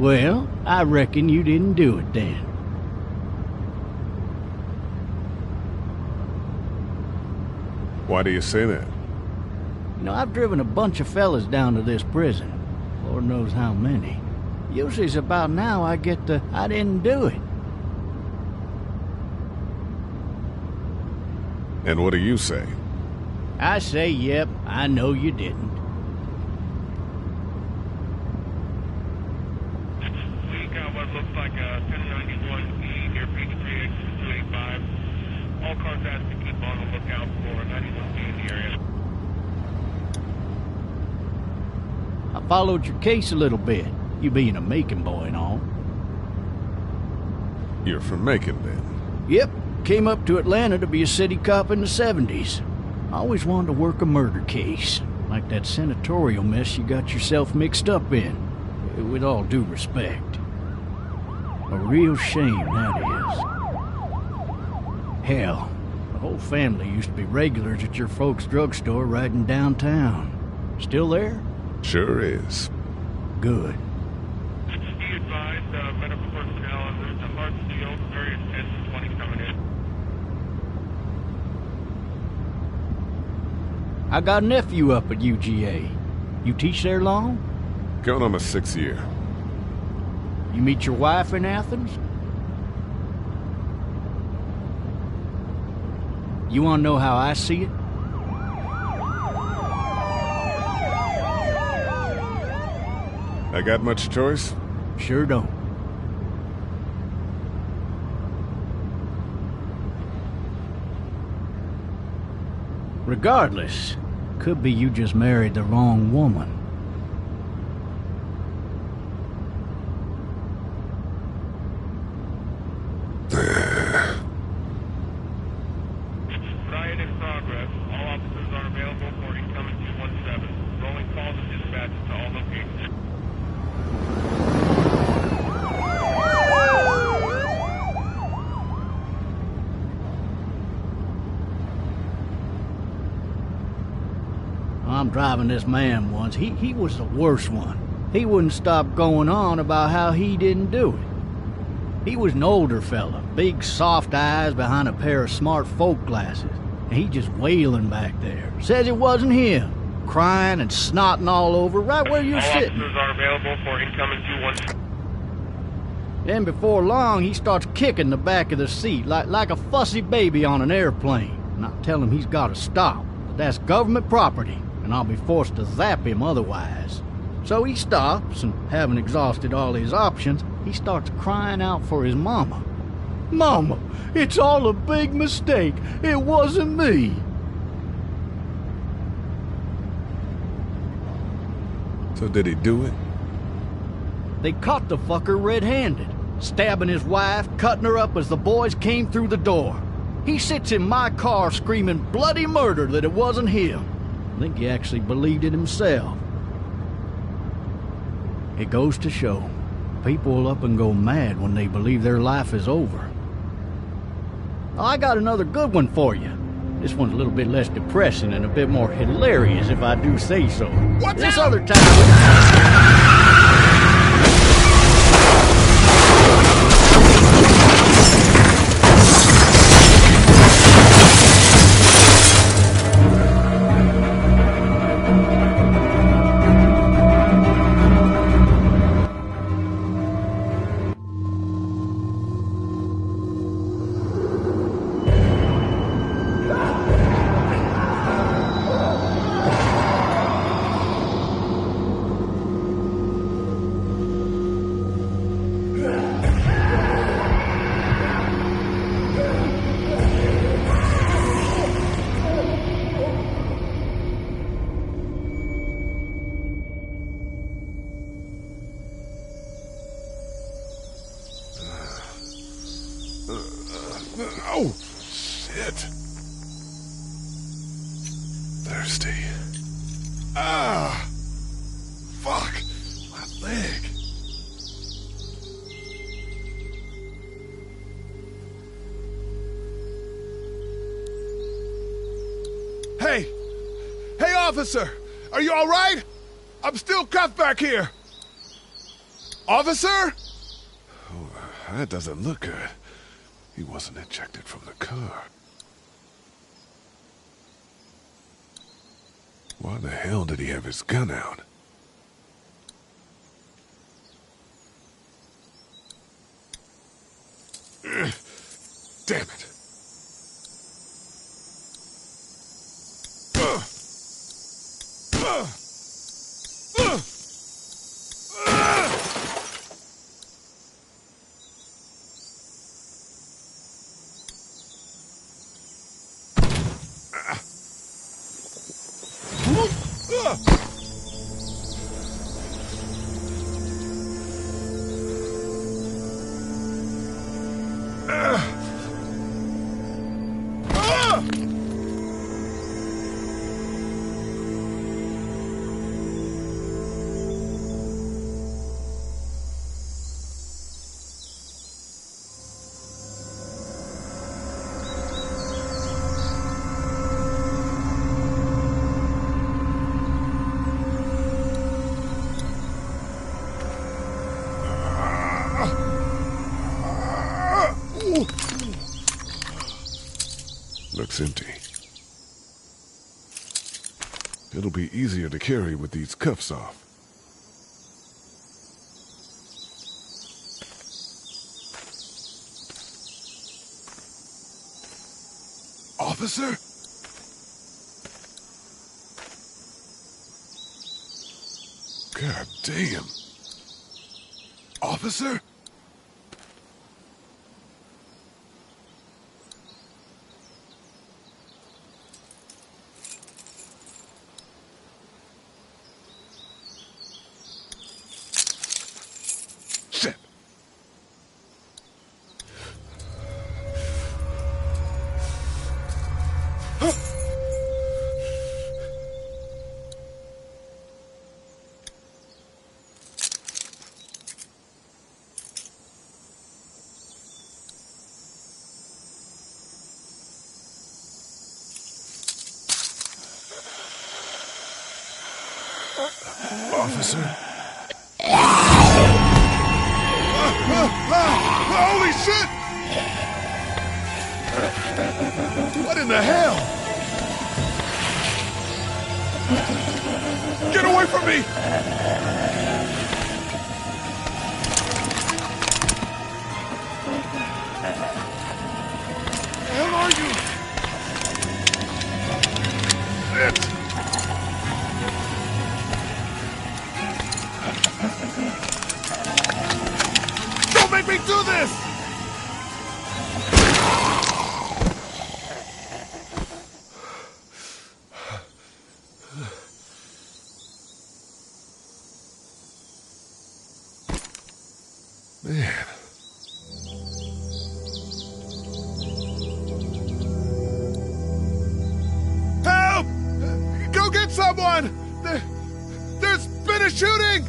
Well, I reckon you didn't do it then. Why do you say that? You know, I've driven a bunch of fellas down to this prison. Lord knows how many. Usually it's about now I get the, I didn't do it. And what do you say? I say, yep, I know you didn't. We got what looks like a 1091E near Peachtree exit 285. All cars asked to keep on the lookout for 91B in the area. I followed your case a little bit, you being a Macon boy and all. You're from Macon, then? Yep, came up to Atlanta to be a city cop in the 70s. I always wanted to work a murder case, like that senatorial mess you got yourself mixed up in, with all due respect. A real shame, that is. Hell, the whole family used to be regulars at your folks' drugstore right in downtown. Still there? Sure is. Good. Be advised, medical personnel and there's a hard seal, very intense 20 coming in. I got a nephew up at UGA. You teach there long? Going on my 6th year. You meet your wife in Athens? You want to know how I see it? I got much choice? Sure don't. Regardless, could be you just married the wrong woman. Riot in progress. All officers are available for incoming 217. Rolling calls and dispatches to all locations. I'm driving this man once. He was the worst one. He wouldn't stop going on about how he didn't do it. He was an older fella, big soft eyes behind a pair of smart folk glasses. And he just wailing back there. Says it wasn't him. Crying and snotting all over right where you're all sitting. officers are available for incoming 217. Then before long, he starts kicking the back of the seat like a fussy baby on an airplane. And I tell him he's got to stop. But that's government property, and I'll be forced to zap him otherwise. So he stops, and having exhausted all his options, he starts crying out for his mama. Mama, it's all a big mistake. It wasn't me. So did he do it? They caught the fucker red-handed, stabbing his wife, cutting her up as the boys came through the door. He sits in my car screaming bloody murder that it wasn't him. I think he actually believed it himself. It goes to show, people will up and go mad when they believe their life is over. Oh, I got another good one for you. This one's a little bit less depressing and a bit more hilarious, if I do say so. This other time... Oh, shit. Thirsty. Ah! Fuck! My leg. Hey! Hey, officer! Are you all right? I'm still cuffed back here. Officer? Oh, that doesn't look good. He wasn't ejected from the car. Why the hell did he have his gun out? Damn it. Looks empty. It'll be easier to carry with these cuffs off. Officer? God damn. Officer? Shit. Officer? Holy shit! What in the hell? Get away from me! Where the hell are you? Shit! Don't make me do this! Man. Help! Go get someone! There's been a shooting!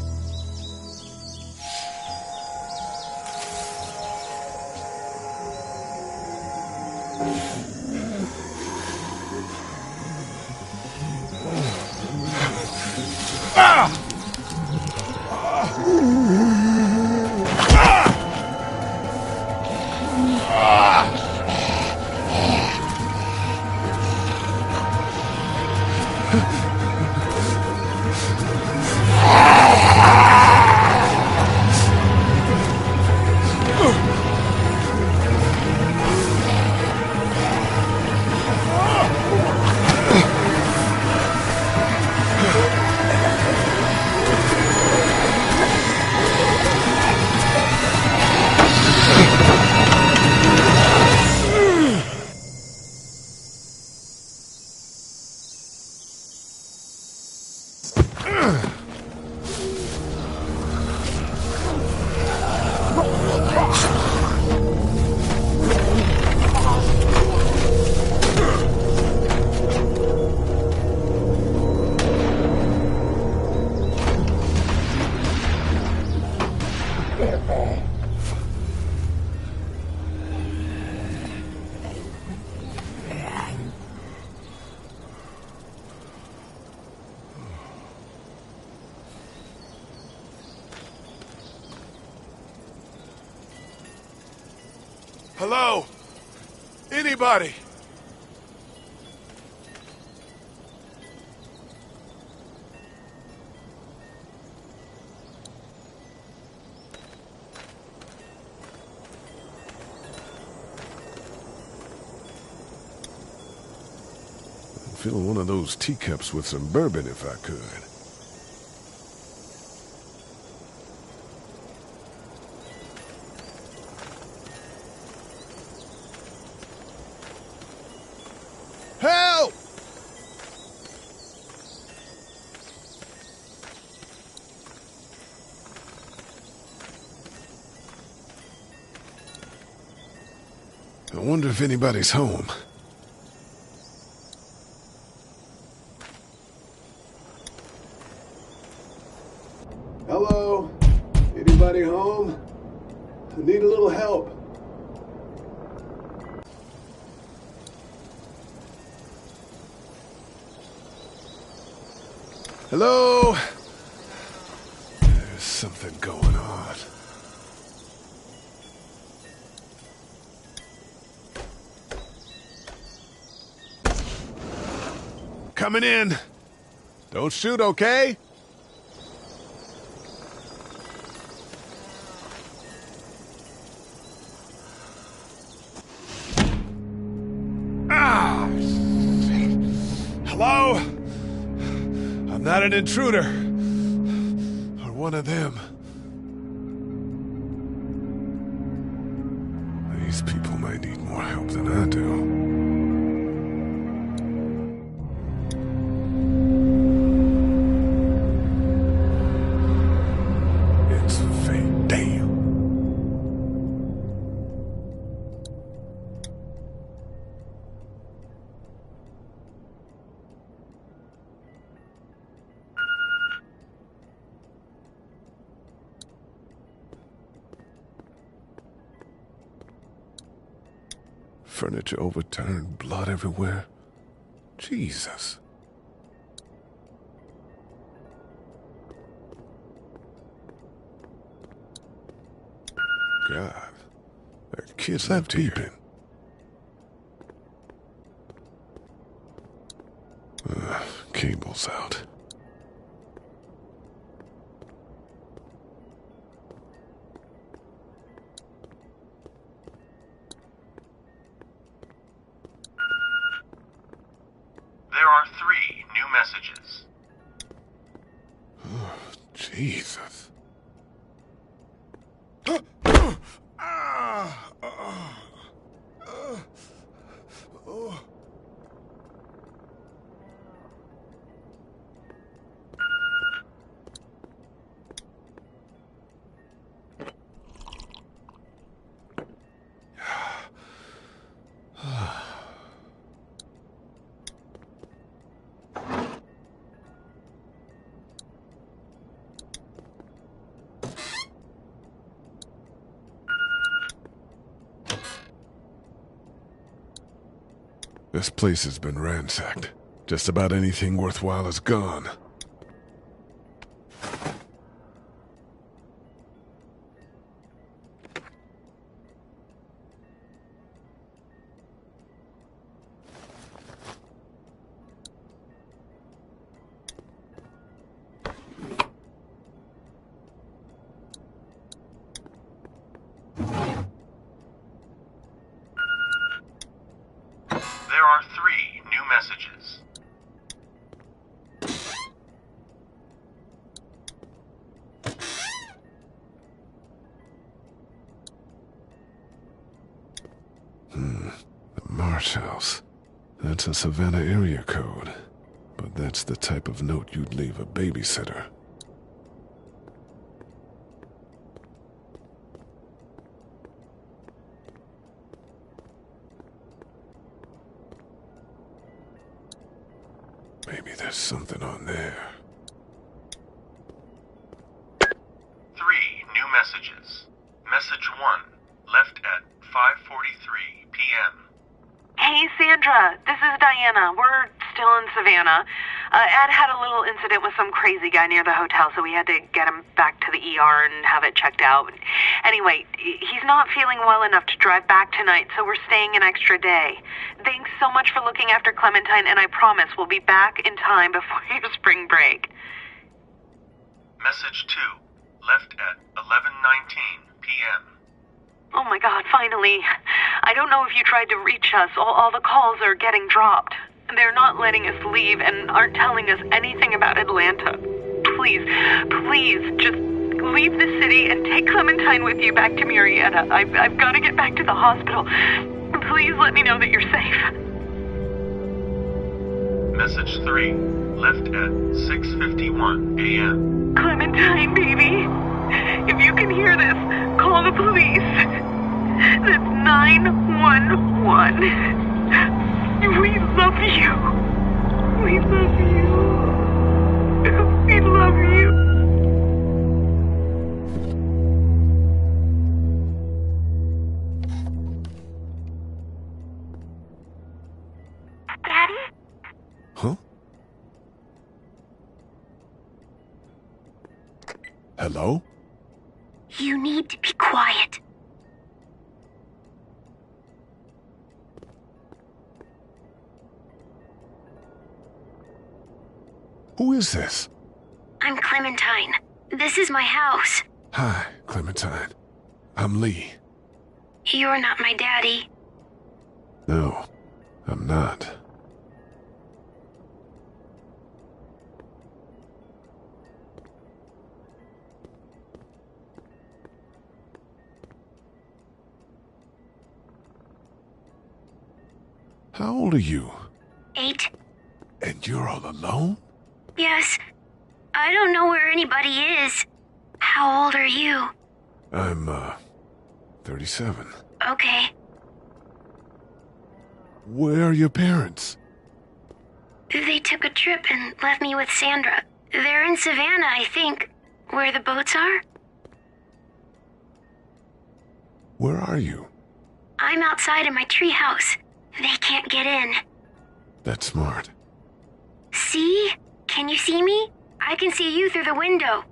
Hello? Anybody? I'd fill one of those teacups with some bourbon if I could. Help! I wonder if anybody's home. Hello? Anybody home? I need a little help. Hello? There's something going on. Coming in. Don't shoot, okay? Ah! Hello? I'm not an intruder. Or one of them. These people may need more help than I do. It's fate. Damn. Furniture overturned, blood everywhere. Jesus. God, that kid left peeping. Cable's out. There are 3 new messages. Jesus. This place has been ransacked. Just about anything worthwhile is gone. There are 3 new messages. The Marsh House. That's a Savannah area code. But that's the type of note you'd leave a babysitter. Maybe there's something on there. 3 new messages. Message 1, left at 5:43 p.m. Hey, Sandra, this is Diana. We're still in Savannah. Ed had a little incident with some crazy guy near the hotel, so we had to get him back to the ER and have it checked out. Anyway, he's not feeling well enough to drive back tonight, so we're staying an extra day. Thanks so much for looking after Clementine, and I promise we'll be back in time before your spring break. Message 2, left at 11:19 p.m. Oh my God, finally. I don't know if you tried to reach us. All the calls are getting dropped. They're not letting us leave and aren't telling us anything about Atlanta. Please, just leave the city and take Clementine with you back to Murrieta. I've got to get back to the hospital. Please let me know that you're safe. Message 3, left at 6:51 a.m. Clementine, baby. If you can hear this, call the police. That's 911. We love you. We love you. We love you. Daddy? Huh? Hello? You need to be quiet. Who is this? I'm Clementine. This is my house. Hi, Clementine. I'm Lee. You're not my daddy. No, I'm not. How old are you? 8. And you're all alone? Yes. I don't know where anybody is. How old are you? I'm, 37. Okay. Where are your parents? They took a trip and left me with Sandra. They're in Savannah, I think. Where the boats are? Where are you? I'm outside in my treehouse. They can't get in. That's smart. See? Can you see me? I can see you through the window.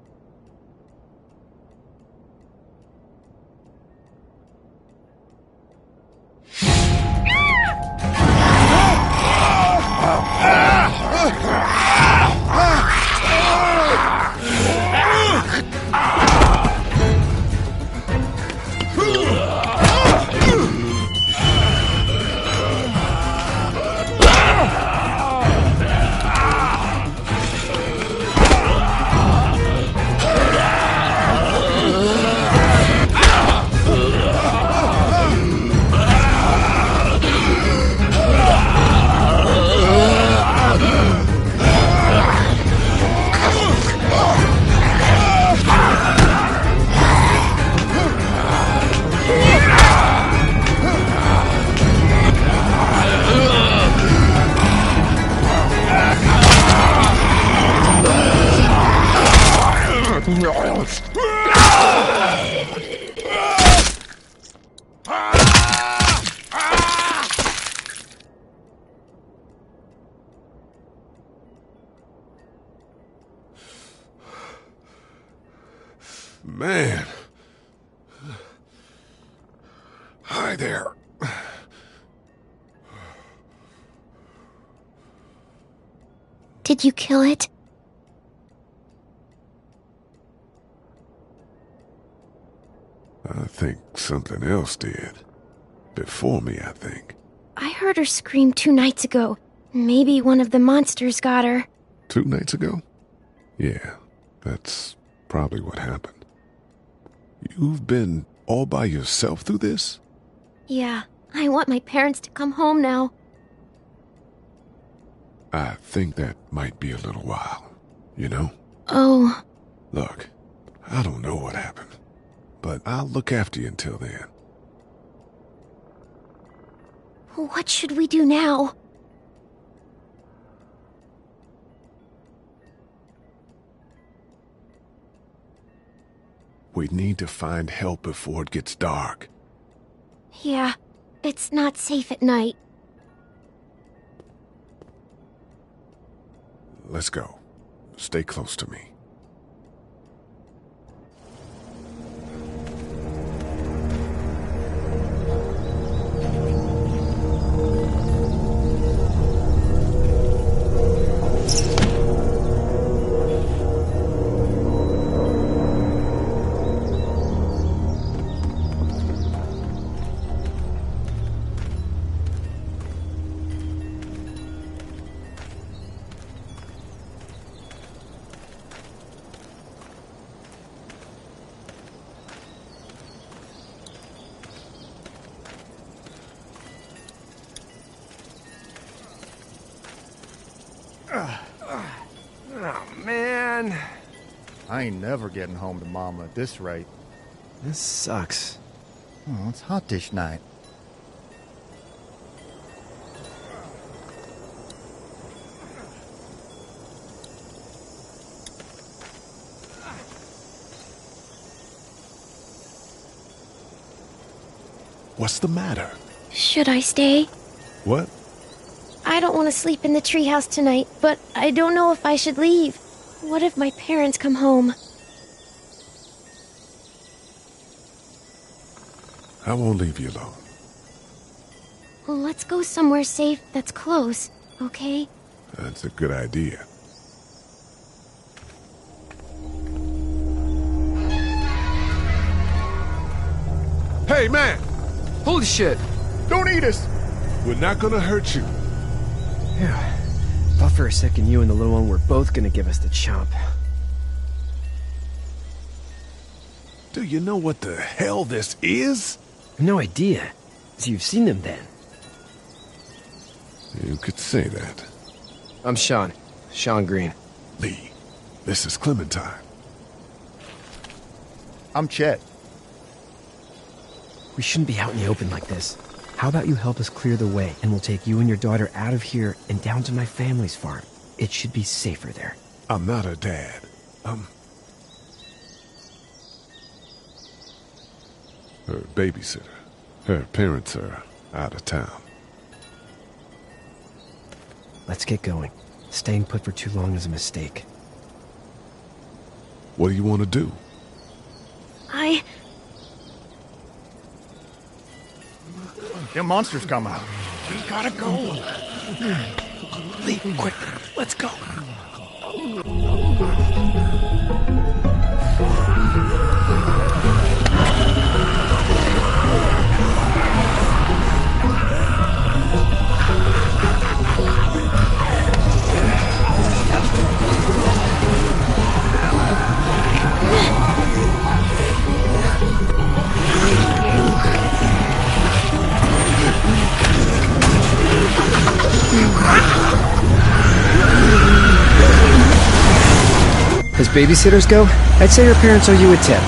Man. Hi there. Did you kill it? I think something else did. Before me, I think. I heard her scream 2 nights ago. Maybe one of the monsters got her. 2 nights ago? Yeah, that's probably what happened. You've been all by yourself through this? Yeah, I want my parents to come home now. I think that might be a little while, you know? Oh. Look, I don't know what happened, but I'll look after you until then. What should we do now? We need to find help before it gets dark. Yeah, it's not safe at night. Let's go. Stay close to me. Oh, man. I ain't never getting home to Mama at this rate. This sucks. Oh, it's hot this night. What's the matter? Should I stay? What? I don't want to sleep in the treehouse tonight, but I don't know if I should leave. What if my parents come home? I won't leave you alone. Well, let's go somewhere safe that's close, okay? That's a good idea. Hey, man! Holy shit! Don't eat us! We're not gonna hurt you. Yeah. Thought for a second you and the little one were both gonna give us the chomp. Do you know what the hell this is? No idea. So you've seen them then? You could say that. I'm Sean. Sean Green. Lee, this is Clementine. I'm Chet. We shouldn't be out in the open like this. How about you help us clear the way, and we'll take you and your daughter out of here and down to my family's farm. It should be safer there. I'm not her dad. Her babysitter. Her parents are out of town. Let's get going. Staying put for too long is a mistake. What do you want to do? Them monsters come out. We gotta go. Lee, quick, let's go. As babysitters go, I'd say your parents owe you a tip.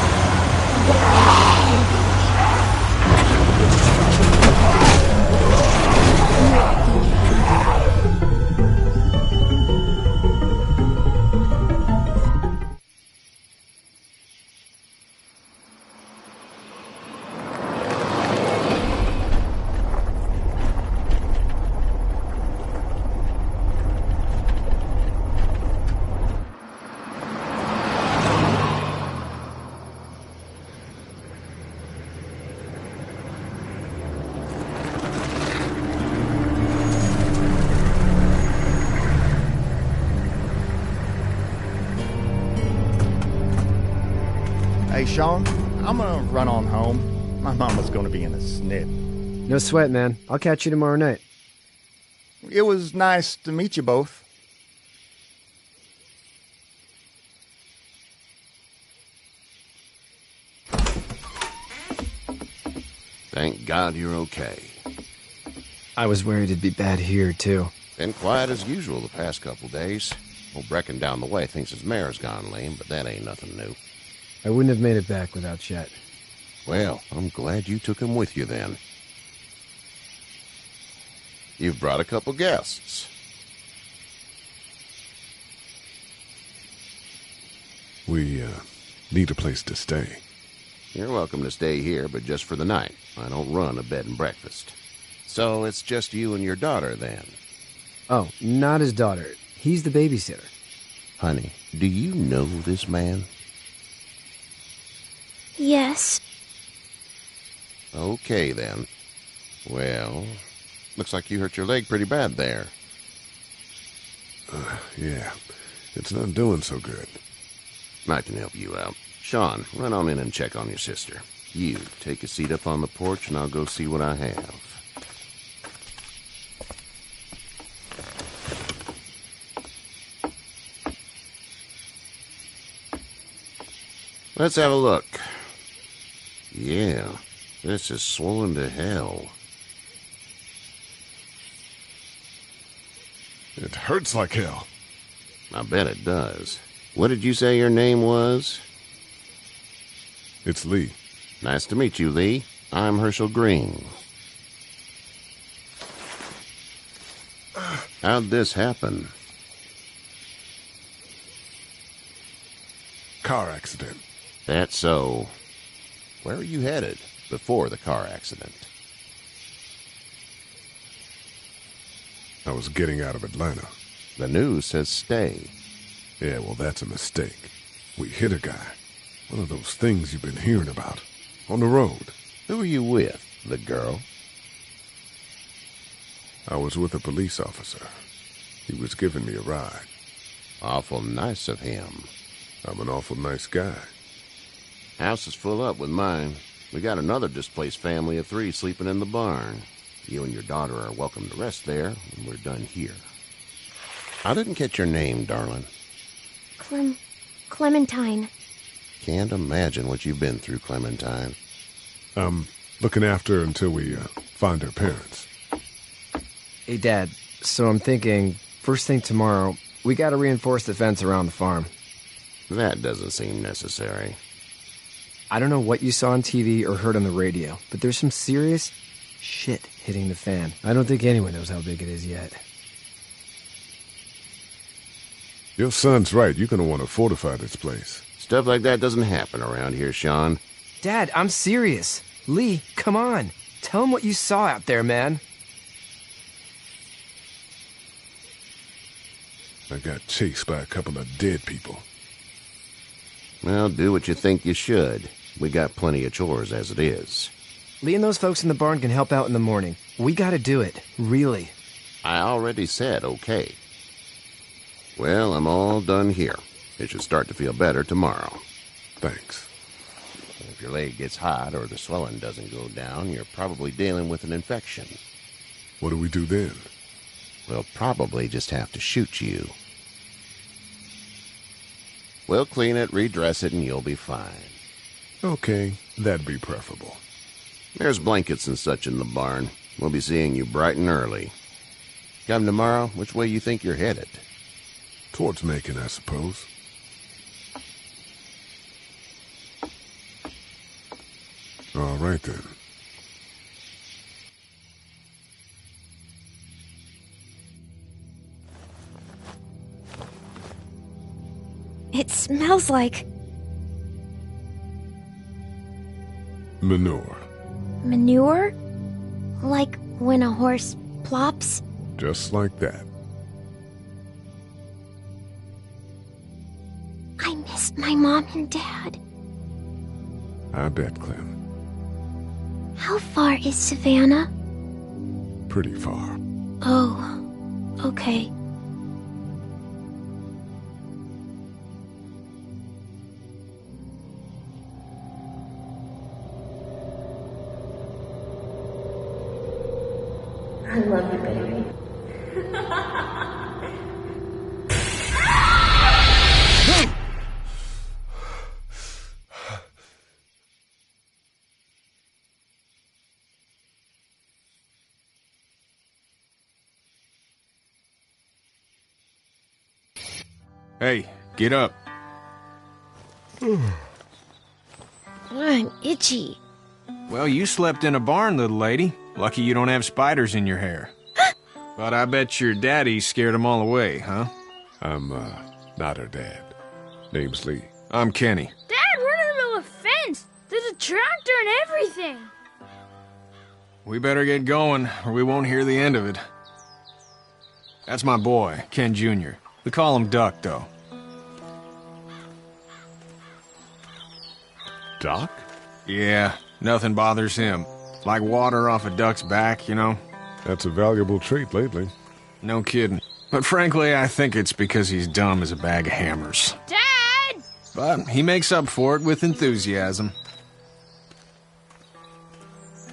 Hey, Sean, I'm gonna run on home. My mama's gonna be in a snit. No sweat, man. I'll catch you tomorrow night. It was nice to meet you both. Thank God you're okay. I was worried it'd be bad here, too. Been quiet as usual the past couple days. Old Brecken down the way thinks his mare's gone lame, but that ain't nothing new. I wouldn't have made it back without Chet. Well, I'm glad you took him with you then. You've brought a couple guests. We, need a place to stay. You're welcome to stay here, but just for the night. I don't run a bed and breakfast. So it's just you and your daughter, then? Oh, not his daughter. He's the babysitter. Honey, do you know this man? Yes. Okay, then. Well, looks like you hurt your leg pretty bad there. Yeah, it's not doing so good. I can help you out. Sean, run on in and check on your sister. You, take a seat up on the porch and I'll go see what I have. Let's have a look. Yeah, this is swollen to hell. It hurts like hell. I bet it does. What did you say your name was? It's Lee. Nice to meet you, Lee. I'm Herschel Green. How'd this happen? Car accident. That's so. Where were you headed before the car accident? I was getting out of Atlanta. The news says stay. Yeah, well, that's a mistake. We hit a guy. One of those things you've been hearing about. On the road. Who were you with? The girl? I was with a police officer. He was giving me a ride. Awful nice of him. I'm an awful nice guy. House is full up with mine. We got another displaced family of 3 sleeping in the barn. You and your daughter are welcome to rest there when we're done here. I didn't catch your name, darling. Clementine. Can't imagine what you've been through, Clementine. I'm looking after her until we find her parents. Hey, Dad, so I'm thinking, first thing tomorrow, we gotta reinforce the fence around the farm. That doesn't seem necessary. I don't know what you saw on TV or heard on the radio, but there's some serious shit hitting the fan. I don't think anyone knows how big it is yet. Your son's right. You're gonna want to fortify this place. Stuff like that doesn't happen around here, Sean. Dad, I'm serious. Lee, come on. Tell him what you saw out there, man. I got chased by a couple of dead people. Well, do what you think you should. We got plenty of chores as it is. Lee and those folks in the barn can help out in the morning. We gotta do it. Really. I already said okay. Well, I'm all done here. It should start to feel better tomorrow. Thanks. If your leg gets hot or the swelling doesn't go down, you're probably dealing with an infection. What do we do then? We'll probably just have to shoot you. We'll clean it, redress it, and you'll be fine. Okay, that'd be preferable. There's blankets and such in the barn. We'll be seeing you bright and early. Come tomorrow, which way you think you're headed? Towards Macon, I suppose. All right, then. It smells like Manure. manure? Like when a horse plops? Just like that. I miss my mom and dad. I bet, Clem. How far is Savannah? Pretty far. Oh, okay. I love you, baby. Hey, get up. I'm itchy. Well, you slept in a barn, little lady. Lucky you don't have spiders in your hair. But I bet your daddy scared them all away, huh? I'm, not her dad. Name's Lee. I'm Kenny. Dad, we're in the middle of a fence. There's a tractor and everything. We better get going, or we won't hear the end of it. That's my boy, Ken Jr. We call him Duck, though. Doc? Yeah, nothing bothers him. Like water off a duck's back, you know? That's a valuable trait lately. No kidding. But frankly, I think it's because he's dumb as a bag of hammers. Dad! But he makes up for it with enthusiasm.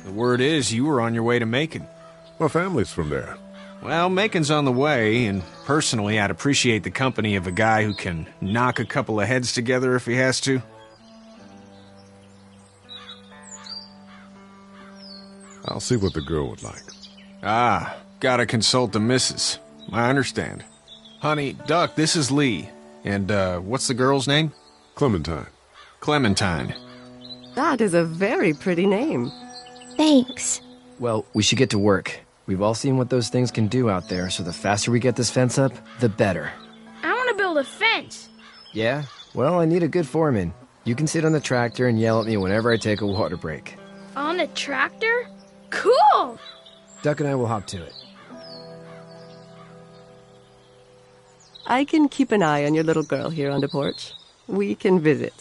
The word is you were on your way to Macon. My family's from there. Well, Macon's on the way, and personally, I'd appreciate the company of a guy who can knock a couple of heads together if he has to. I'll see what the girl would like. Ah, gotta consult the missus. I understand. Honey, Duck, this is Lee. And, what's the girl's name? Clementine. Clementine. That is a very pretty name. Thanks. Well, we should get to work. We've all seen what those things can do out there, so the faster we get this fence up, the better. I want to build a fence. Yeah? Well, I need a good foreman. You can sit on the tractor and yell at me whenever I take a water break. On the tractor? Cool! Duck and I will hop to it. I can keep an eye on your little girl here on the porch. We can visit.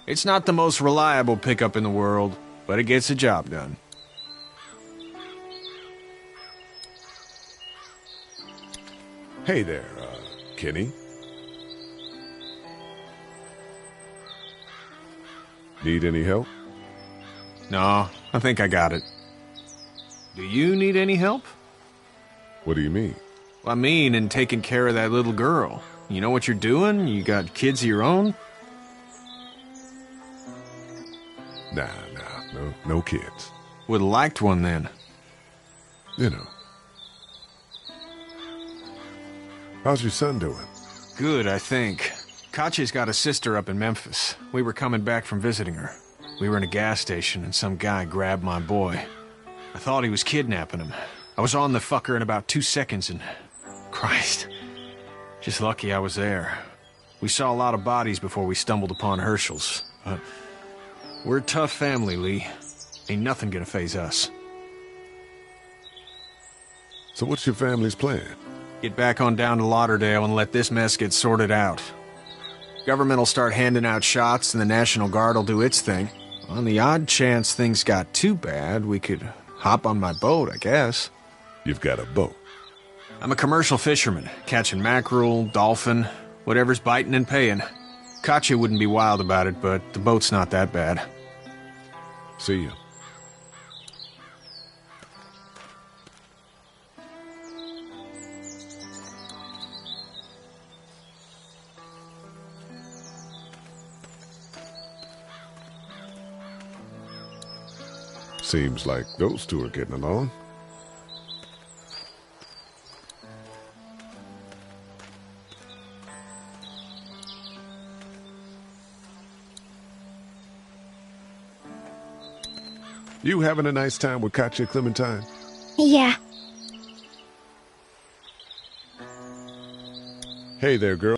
It's not the most reliable pickup in the world, but it gets the job done. Hey there, Kenny. Need any help? No, I think I got it. Do you need any help? What do you mean? I mean, in taking care of that little girl. You know what you're doing? You got kids of your own? Nah, no kids. Would've liked one then. You know. How's your son doing? Good, I think. Katya's got a sister up in Memphis. We were coming back from visiting her. We were in a gas station and some guy grabbed my boy. I thought he was kidnapping him. I was on the fucker in about 2 seconds and... Christ. Just lucky I was there. We saw a lot of bodies before we stumbled upon Hershel's. But we're a tough family, Lee. Ain't nothing gonna faze us. So what's your family's plan? Get back on down to Lauderdale and let this mess get sorted out. Government will start handing out shots and the National Guard will do its thing. On the odd chance things got too bad, we could hop on my boat, I guess. You've got a boat? I'm a commercial fisherman, catching mackerel, dolphin, whatever's biting and paying. Katya wouldn't be wild about it, but the boat's not that bad. See you. Seems like those two are getting along. You having a nice time with Katya, Clementine? Yeah. Hey there, girl.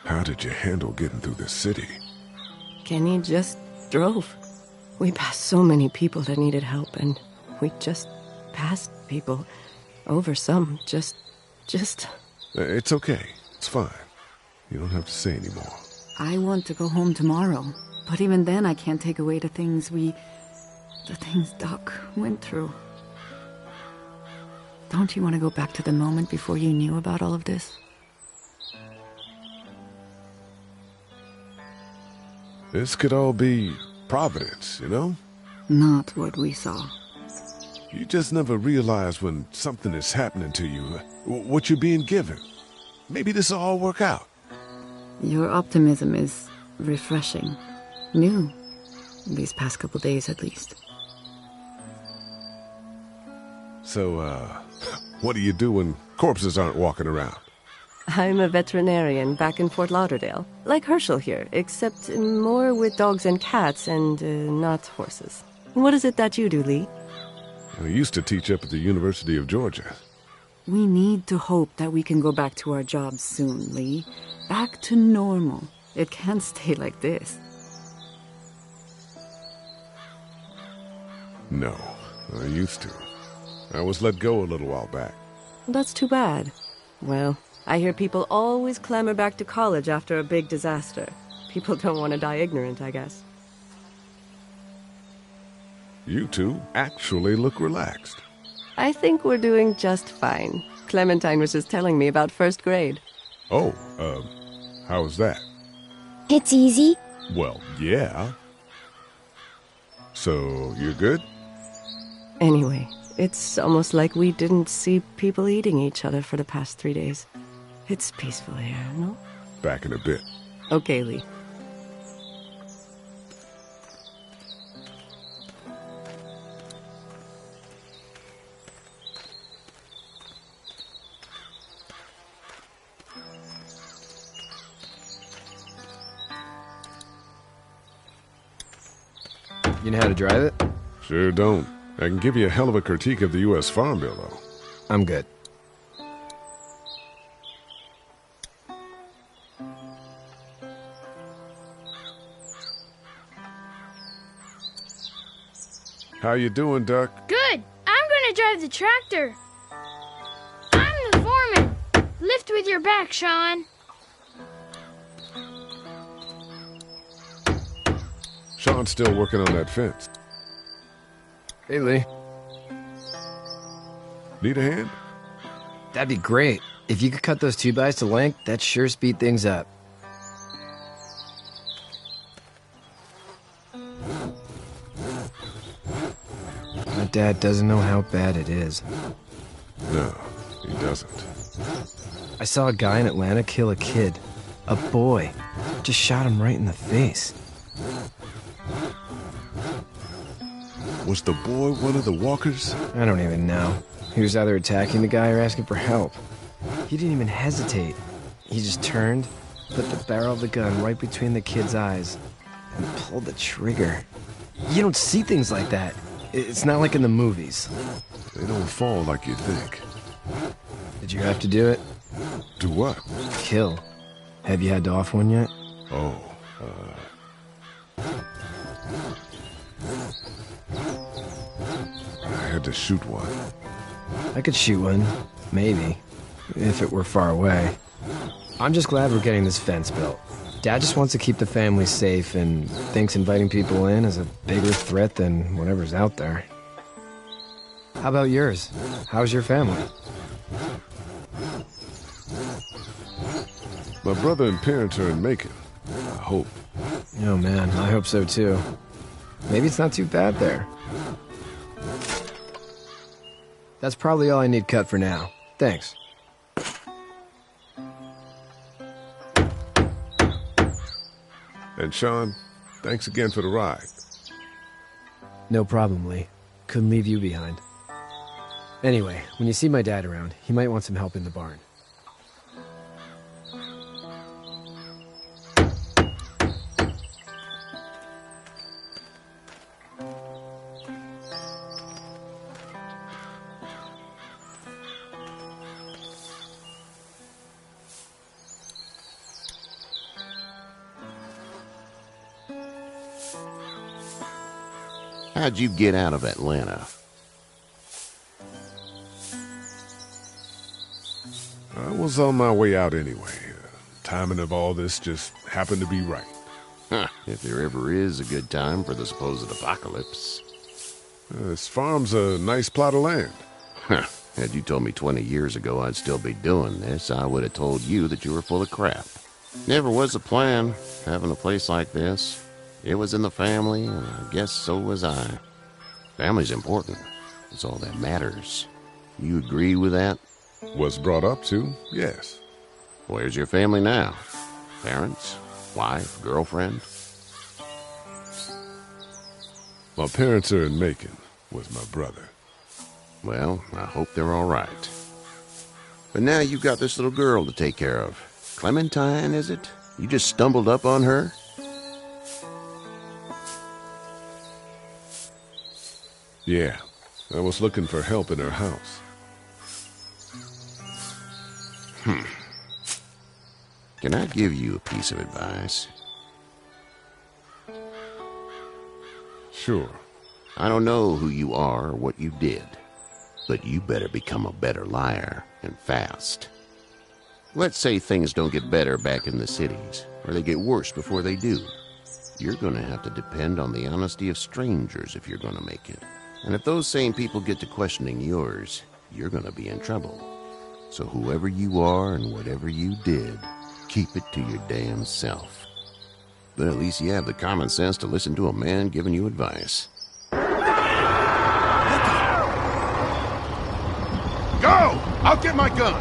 How did you handle getting through this city? Kenny just drove. We passed so many people that needed help, and we just passed people over some. Just... It's okay. It's fine. You don't have to say anymore. I want to go home tomorrow, but even then I can't take away the things Doc went through. Don't you want to go back to the moment before you knew about all of this? This could all be Providence, you know? Not what we saw. You just never realize when something is happening to you, what you're being given. Maybe this will all work out. Your optimism is refreshing. New. These past couple days, at least. So, what do you do when corpses aren't walking around? I'm a veterinarian back in Fort Lauderdale. Like Herschel here, except more with dogs and cats and not horses. What is it that you do, Lee? I used to teach up at the University of Georgia. We need to hope that we can go back to our jobs soon, Lee. Back to normal. It can't stay like this. No, I used to. I was let go a little while back. That's too bad. Well, I hear people always clamor back to college after a big disaster. People don't want to die ignorant, I guess. You two actually look relaxed. I think we're doing just fine. Clementine was just telling me about first grade. Oh, how's that? It's easy. Well, yeah. So, you're good? Anyway, it's almost like we didn't see people eating each other for the past 3 days. It's peaceful here, no? Back in a bit. Okay, Lee. You know how to drive it? Sure don't. I can give you a hell of a critique of the U.S. Farm Bill, though. I'm good. How you doing, Duck? Good. I'm gonna drive the tractor. I'm the foreman. Lift with your back, Sean. Sean's still working on that fence. Hey, Lee. Need a hand? That'd be great. If you could cut those 2x to length, that'd sure speed things up. My dad doesn't know how bad it is. No, he doesn't. I saw a guy in Atlanta kill a kid. A boy. Just shot him right in the face. Was the boy one of the walkers? I don't even know. He was either attacking the guy or asking for help. He didn't even hesitate. He just turned, put the barrel of the gun right between the kid's eyes, and pulled the trigger. You don't see things like that. It's not like in the movies. They don't fall like you think. Did you have to do it? Do what? Kill. Have you had to off one yet? Oh, I had to shoot one. I could shoot one, maybe, if it were far away. I'm just glad we're getting this fence built. Dad just wants to keep the family safe and thinks inviting people in is a bigger threat than whatever's out there. How about yours? How's your family? My brother and parents are in Macon. I hope. Oh man, I hope so too. Maybe it's not too bad there. That's probably all I need cut for now. Thanks. And Sean, thanks again for the ride. No problem, Lee. Couldn't leave you behind. Anyway, when you see my dad around, he might want some help in the barn. How'd you get out of Atlanta? I was on my way out anyway. Timing of all this just happened to be right. Huh, if there ever is a good time for the supposed apocalypse. This farm's a nice plot of land. Huh, had you told me 20 years ago I'd still be doing this, I would have told you that you were full of crap. Never was a plan, having a place like this. It was in the family, and I guess so was I. Family's important. It's all that matters. You agree with that? Was brought up to, yes. Where's your family now? Parents? Wife? Girlfriend? My parents are in Macon with my brother. Well, I hope they're all right. But now you've got this little girl to take care of. Clementine, is it? You just stumbled up on her? Yeah, I was looking for help in her house. Can I give you a piece of advice? Sure. I don't know who you are or what you did, but you better become a better liar, and fast. Let's say things don't get better back in the cities, or they get worse before they do. You're gonna have to depend on the honesty of strangers if you're gonna make it. And if those same people get to questioning yours, you're gonna be in trouble. So whoever you are and whatever you did, keep it to your damn self. But at least you have the common sense to listen to a man giving you advice. Go! I'll get my gun!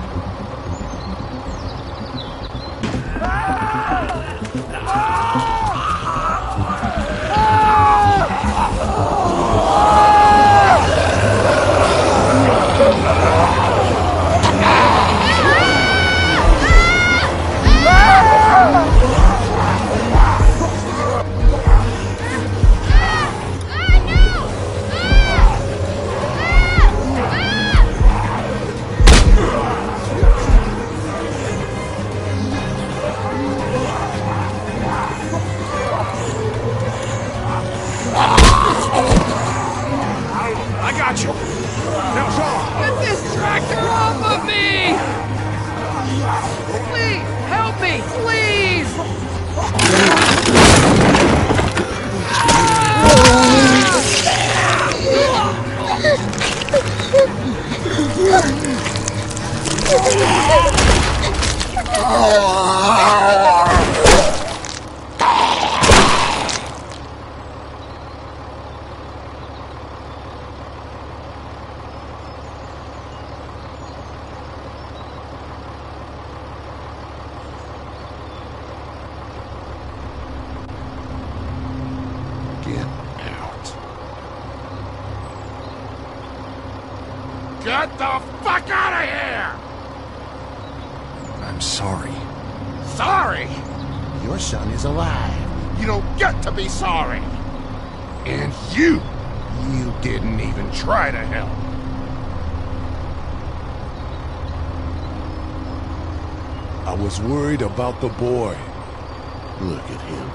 Get the fuck out of here! I'm sorry. Sorry? Your son is alive. You don't get to be sorry. And you didn't even try to help. I was worried about the boy. Look at him.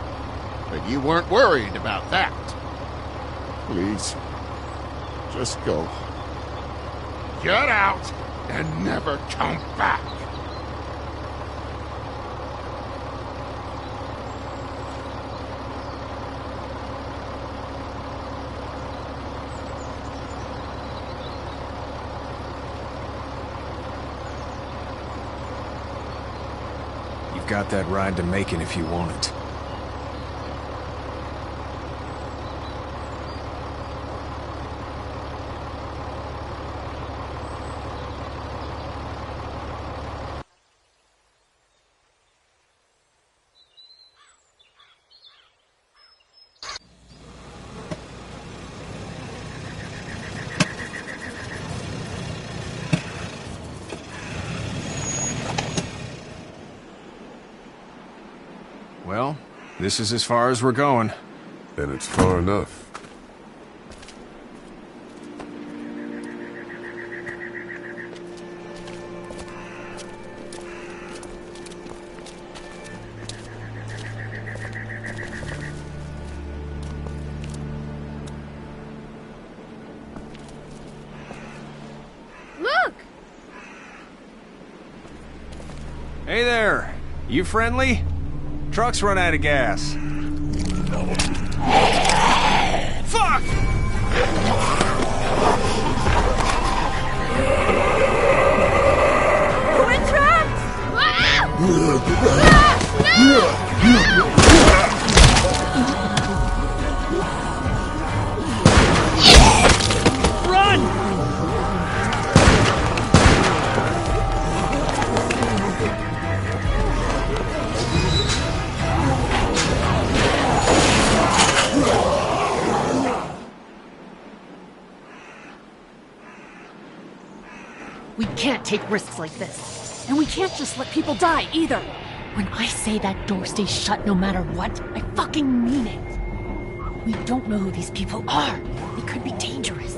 But you weren't worried about that. Please, just go. Get out and never come back. You've got that ride to Macon if you want it. Well, this is as far as we're going. And it's far enough. Look! Hey there! You friendly? Truck's run out of gas. Fuck! We're trapped! Run! can't take risks like this. And we can't just let people die, either. When I say that door stays shut no matter what, I fucking mean it. We don't know who these people are. They could be dangerous.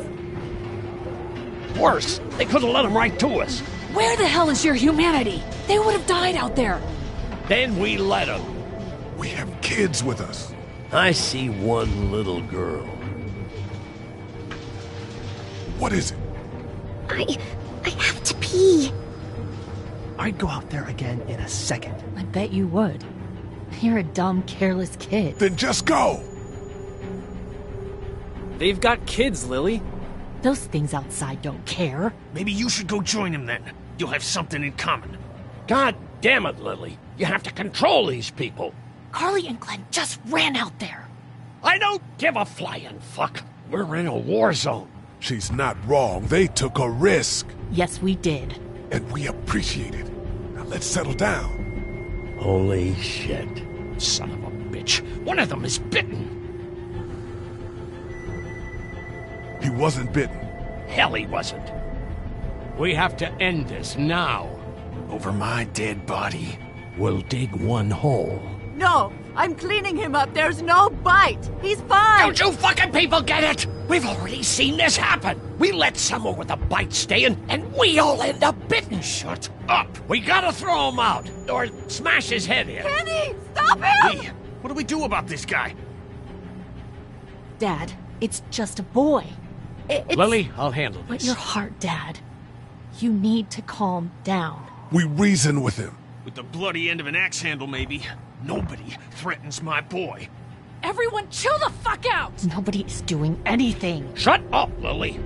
Worse, they could have let them right to us. Where the hell is your humanity? They would have died out there. Then we let them. We have kids with us. I see one little girl. What is it? I have to pee. I'd go out there again in a second. I bet you would. You're a dumb, careless kid. Then just go! They've got kids, Lily. Those things outside don't care. Maybe you should go join him then. You'll have something in common. God damn it, Lily. You have to control these people. Carly and Glenn just ran out there. I don't give a flying fuck. We're in a war zone. She's not wrong. They took a risk. Yes, we did. And we appreciate it. Now let's settle down. Holy shit. Son of a bitch. One of them is bitten. He wasn't bitten. Hell, he wasn't. We have to end this now. Over my dead body. We'll dig one hole. No, I'm cleaning him up. There's no bite. He's fine. Don't you fucking people get it? We've already seen this happen. We let someone with a bite stay in, and we all end up bitten. Shut up. We gotta throw him out, or smash his head in. Kenny, stop him! Lee, what do we do about this guy? Dad, it's just a boy. It's... Lily, I'll handle this. But your heart, Dad. You need to calm down. We reason with him. With the bloody end of an axe handle, maybe. Nobody threatens my boy. Everyone chill the fuck out! Nobody is doing anything. Shut up, Lily.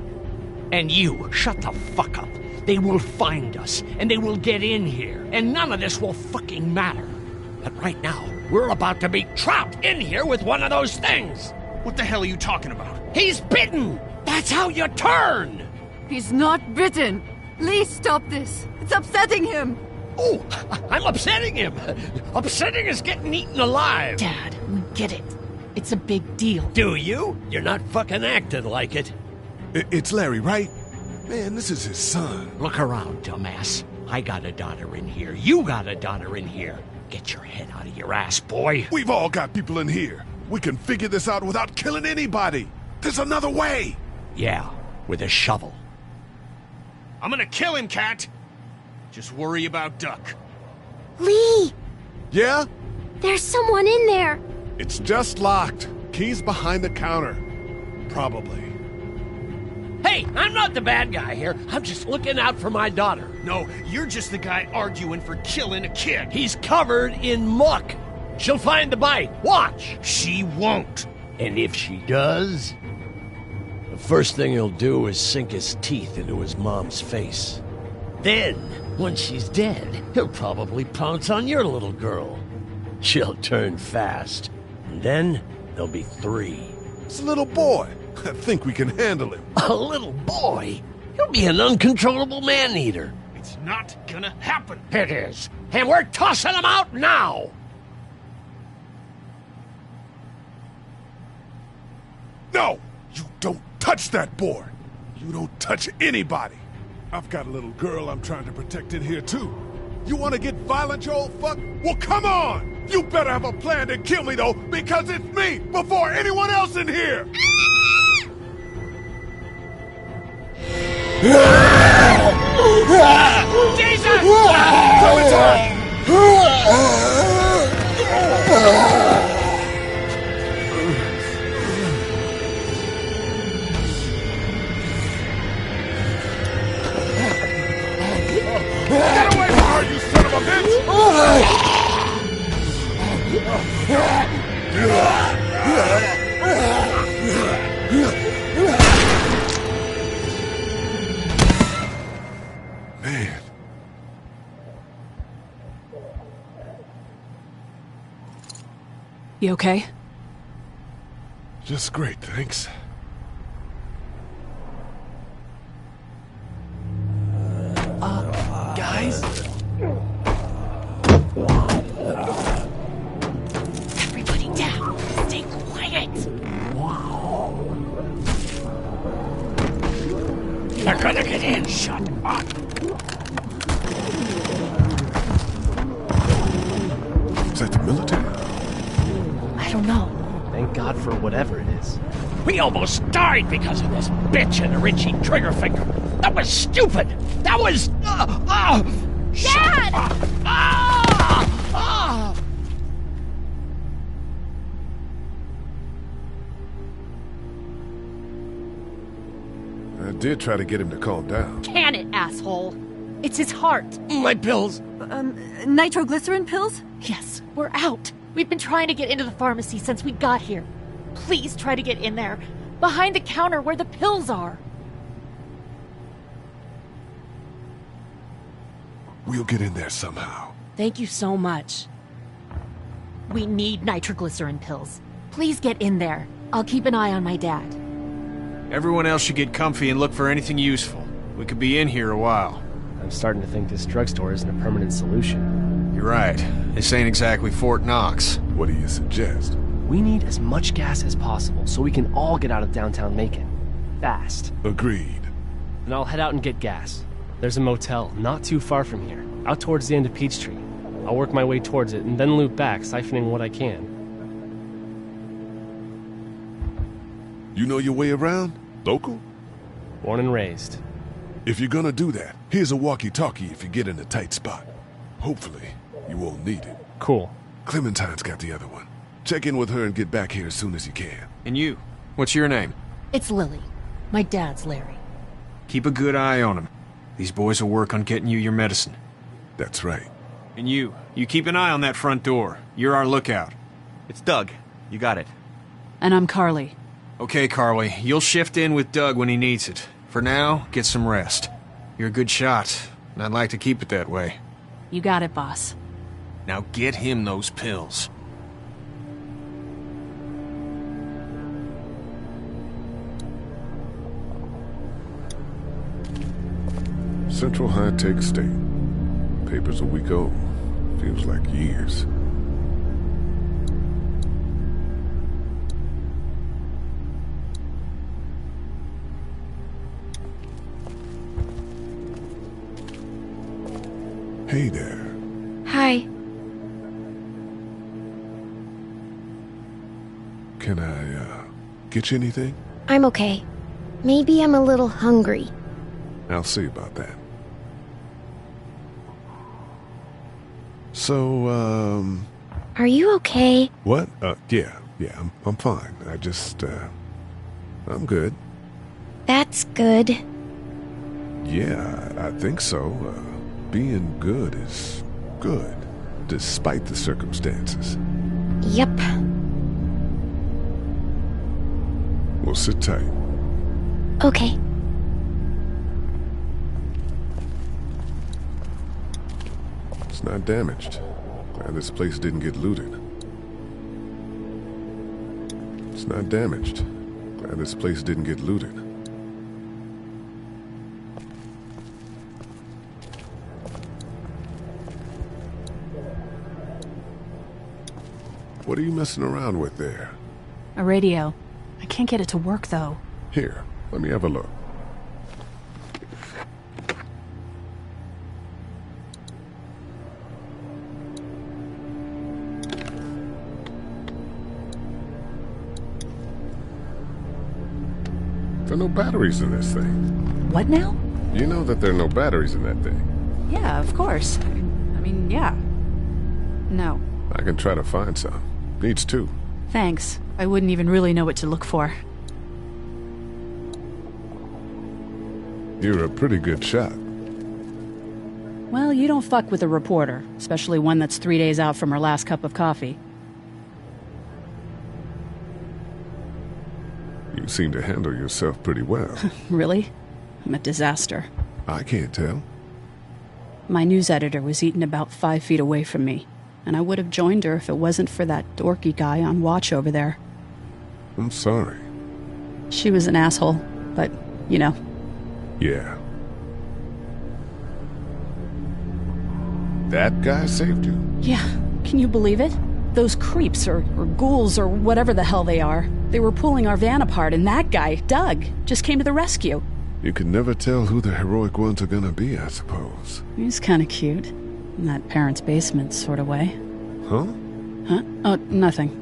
And you, shut the fuck up. They will find us, and they will get in here, and none of this will fucking matter. But right now, we're about to be trapped in here with one of those things. What the hell are you talking about? He's bitten! That's how you turn! He's not bitten. Lee, stop this. It's upsetting him. Oh, I'm upsetting him. Upsetting is getting eaten alive. Dad, we get it. It's a big deal. Do you? You're not fucking acting like it. It's Larry, right? Man, this is his son. Look around, dumbass. I got a daughter in here. You got a daughter in here. Get your head out of your ass, boy. We've all got people in here. We can figure this out without killing anybody. There's another way. Yeah, with a shovel. I'm gonna kill him, Cat. Just worry about Duck. Lee! Yeah? There's someone in there. It's just locked. Key's behind the counter. Probably. Hey, I'm not the bad guy here. I'm just looking out for my daughter. No, you're just the guy arguing for killing a kid. He's covered in muck. She'll find the bite. Watch. She won't. And if she does, the first thing he'll do is sink his teeth into his mom's face. Then, once she's dead, he'll probably pounce on your little girl. She'll turn fast. And then, there'll be 3. It's a little boy. I think we can handle him. A little boy? He'll be an uncontrollable man-eater. It's not gonna happen. It is. And we're tossing him out now! No! You don't touch that boy! You don't touch anybody! I've got a little girl I'm trying to protect in here, too. You want to get violent, you old fuck? Well, come on! You better have a plan to kill me, though, because it's me before anyone else in here! Jesus! Get away from her, you son of a bitch! Man. You okay? Just great, thanks. Guys? Everybody down. Stay quiet. They're gonna get in. Shut up. Thank God for whatever it is. We almost died because of this bitch and the Richie Triggerfinger. That was stupid. That was... Dad! I did try to get him to calm down. Can it, asshole? It's his heart. My pills. Nitroglycerin pills? Yes, we're out. We've been trying to get into the pharmacy since we got here. Please try to get in there. Behind the counter where the pills are. We'll get in there somehow. Thank you so much. We need nitroglycerin pills. Please get in there. I'll keep an eye on my dad. Everyone else should get comfy and look for anything useful. We could be in here a while. I'm starting to think this drugstore isn't a permanent solution. You're right. This ain't exactly Fort Knox. What do you suggest? We need as much gas as possible so we can all get out of downtown Macon. Fast. Agreed. And I'll head out and get gas. There's a motel not too far from here, out towards the end of Peachtree. I'll work my way towards it and then loop back, siphoning what I can. You know your way around? Local? Born and raised. If you're gonna do that, here's a walkie-talkie if you get in a tight spot. Hopefully, you won't need it. Cool. Clementine's got the other one. Check in with her and get back here as soon as you can. And you? What's your name? It's Lily. My dad's Larry. Keep a good eye on him. These boys will work on getting you your medicine. That's right. And you keep an eye on that front door. You're our lookout. It's Doug. You got it. And I'm Carly. Okay, Carly. You'll shift in with Doug when he needs it. For now, get some rest. You're a good shot, and I'd like to keep it that way. You got it, boss. Now get him those pills. Central High-Tech State. Paper's a week old. Feels like years. Hey there. Hi. Can I, get you anything? I'm okay. Maybe I'm a little hungry. I'll see about that. So, Are you okay? What? Yeah, I'm fine. I just, I'm good. That's good. Yeah, I think so. Being good is good, despite the circumstances. Yep. Well, sit tight. Okay. It's not damaged. Glad this place didn't get looted. It's not damaged. Glad this place didn't get looted. What are you messing around with there? A radio. I can't get it to work, though. Here, let me have a look. There are no batteries in this thing. What now? You know that there are no batteries in that thing. Yeah, of course. I mean, yeah. No. I can try to find some. Needs two. Thanks. I wouldn't even really know what to look for. You're a pretty good shot. Well, you don't fuck with a reporter, especially one that's 3 days out from her last cup of coffee. You seem to handle yourself pretty well. Really? I'm a disaster. I can't tell. My news editor was eaten about 5 feet away from me, and I would have joined her if it wasn't for that dorky guy on watch over there. I'm sorry. She was an asshole, but, you know. Yeah. That guy saved you? Yeah, can you believe it? Those creeps, or ghouls, or whatever the hell they are. They were pulling our van apart, and that guy, Doug, just came to the rescue. You can never tell who the heroic ones are gonna be, I suppose. He's kind of cute. In that parents' basement sort of way. Huh? Huh? Oh, nothing.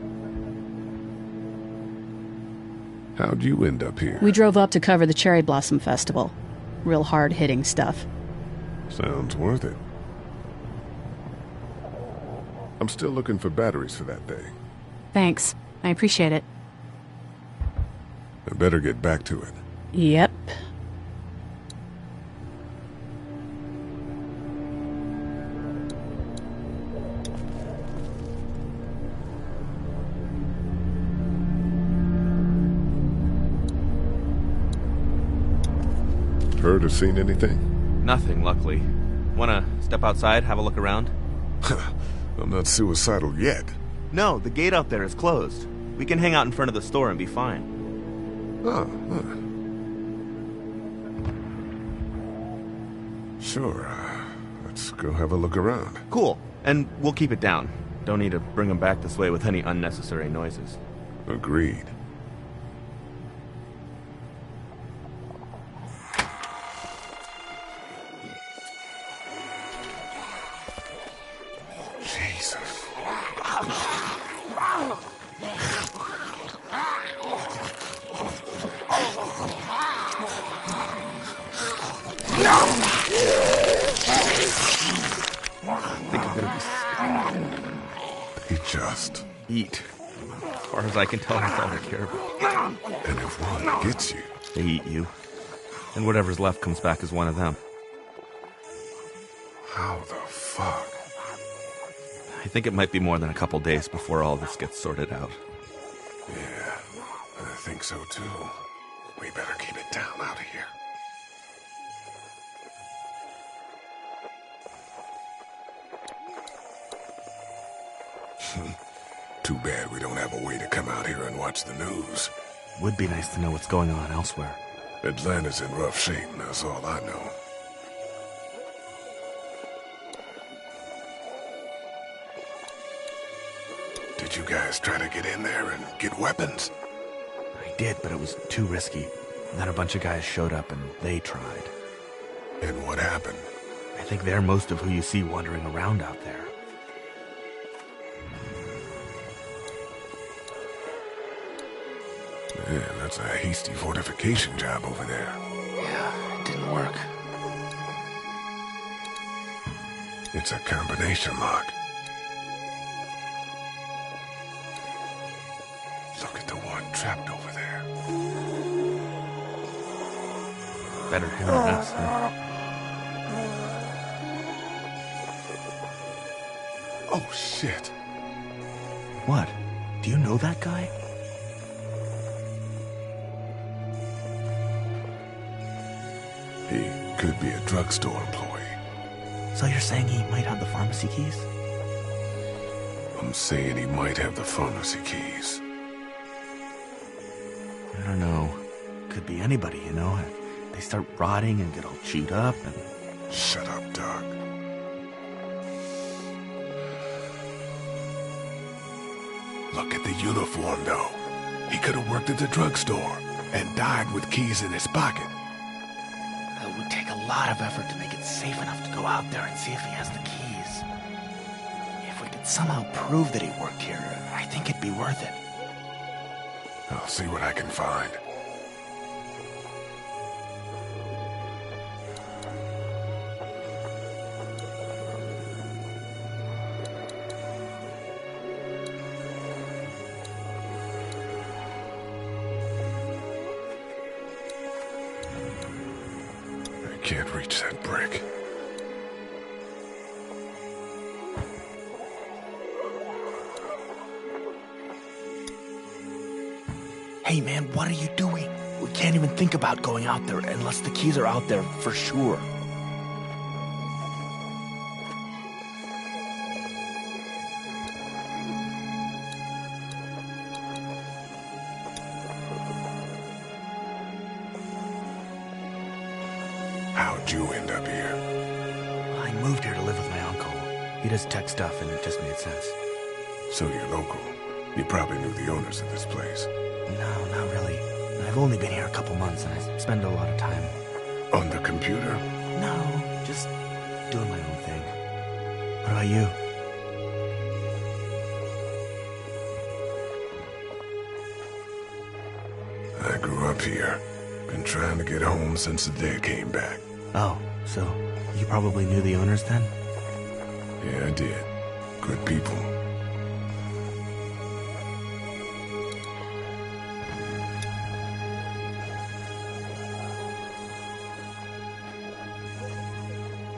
How'd you end up here? We drove up to cover the Cherry Blossom Festival. Real hard-hitting stuff. Sounds worth it. I'm still looking for batteries for that thing. Thanks. I appreciate it. I better get back to it. Yep. Heard or seen anything? Nothing, luckily. Wanna step outside, have a look around? I'm not suicidal yet. No, the gate out there is closed. We can hang out in front of the store and be fine. Sure. Let's go have a look around. Cool. And we'll keep it down. Don't need to bring them back this way with any unnecessary noises. Agreed. Jesus. Think I'm gonna be... They just eat. As far as I can tell, that's all they care about. And if one gets you... They eat you. And whatever's left comes back as one of them. How the fuck? I think it might be more than a couple days before all this gets sorted out. Yeah, I think so too. We better keep it down out of here. Too bad we don't have a way to come out here and watch the news. Would be nice to know what's going on elsewhere. Atlanta's in rough shape, and that's all I know. Did you guys try to get in there and get weapons? I did, but it was too risky. Then a bunch of guys showed up and they tried. And what happened? I think they're most of who you see wandering around out there. Man, that's a hasty fortification job over there. Yeah, it didn't work. It's a combination lock. Look at the one trapped over there. Better him than us, huh? Oh, shit. What? Do you know that guy? He could be a drugstore employee. So you're saying he might have the pharmacy keys? I'm saying he might have the pharmacy keys. I don't know. Could be anybody, you know? They start rotting and get all chewed up and... Shut up, Doc. Look at the uniform, though. He could have worked at the drugstore and died with keys in his pocket. It would take a lot of effort to make it safe enough to go out there and see if he has the keys. If we could somehow prove that he worked here, I think it'd be worth it. I'll see what I can find. I can't reach that brick. Hey man, what are you doing? We can't even think about going out there unless the keys are out there for sure. How'd you end up here? Well, I moved here to live with my uncle. He does tech stuff and it just made sense. So you're local. You probably knew the owners of this place. No, not really. I've only been here a couple months and I spend a lot of time... On the computer? No, just doing my own thing. What about you? I I grew up here. Been trying to get home since the dad came back. Oh, so you probably knew the owners then? Yeah, I did. Good people.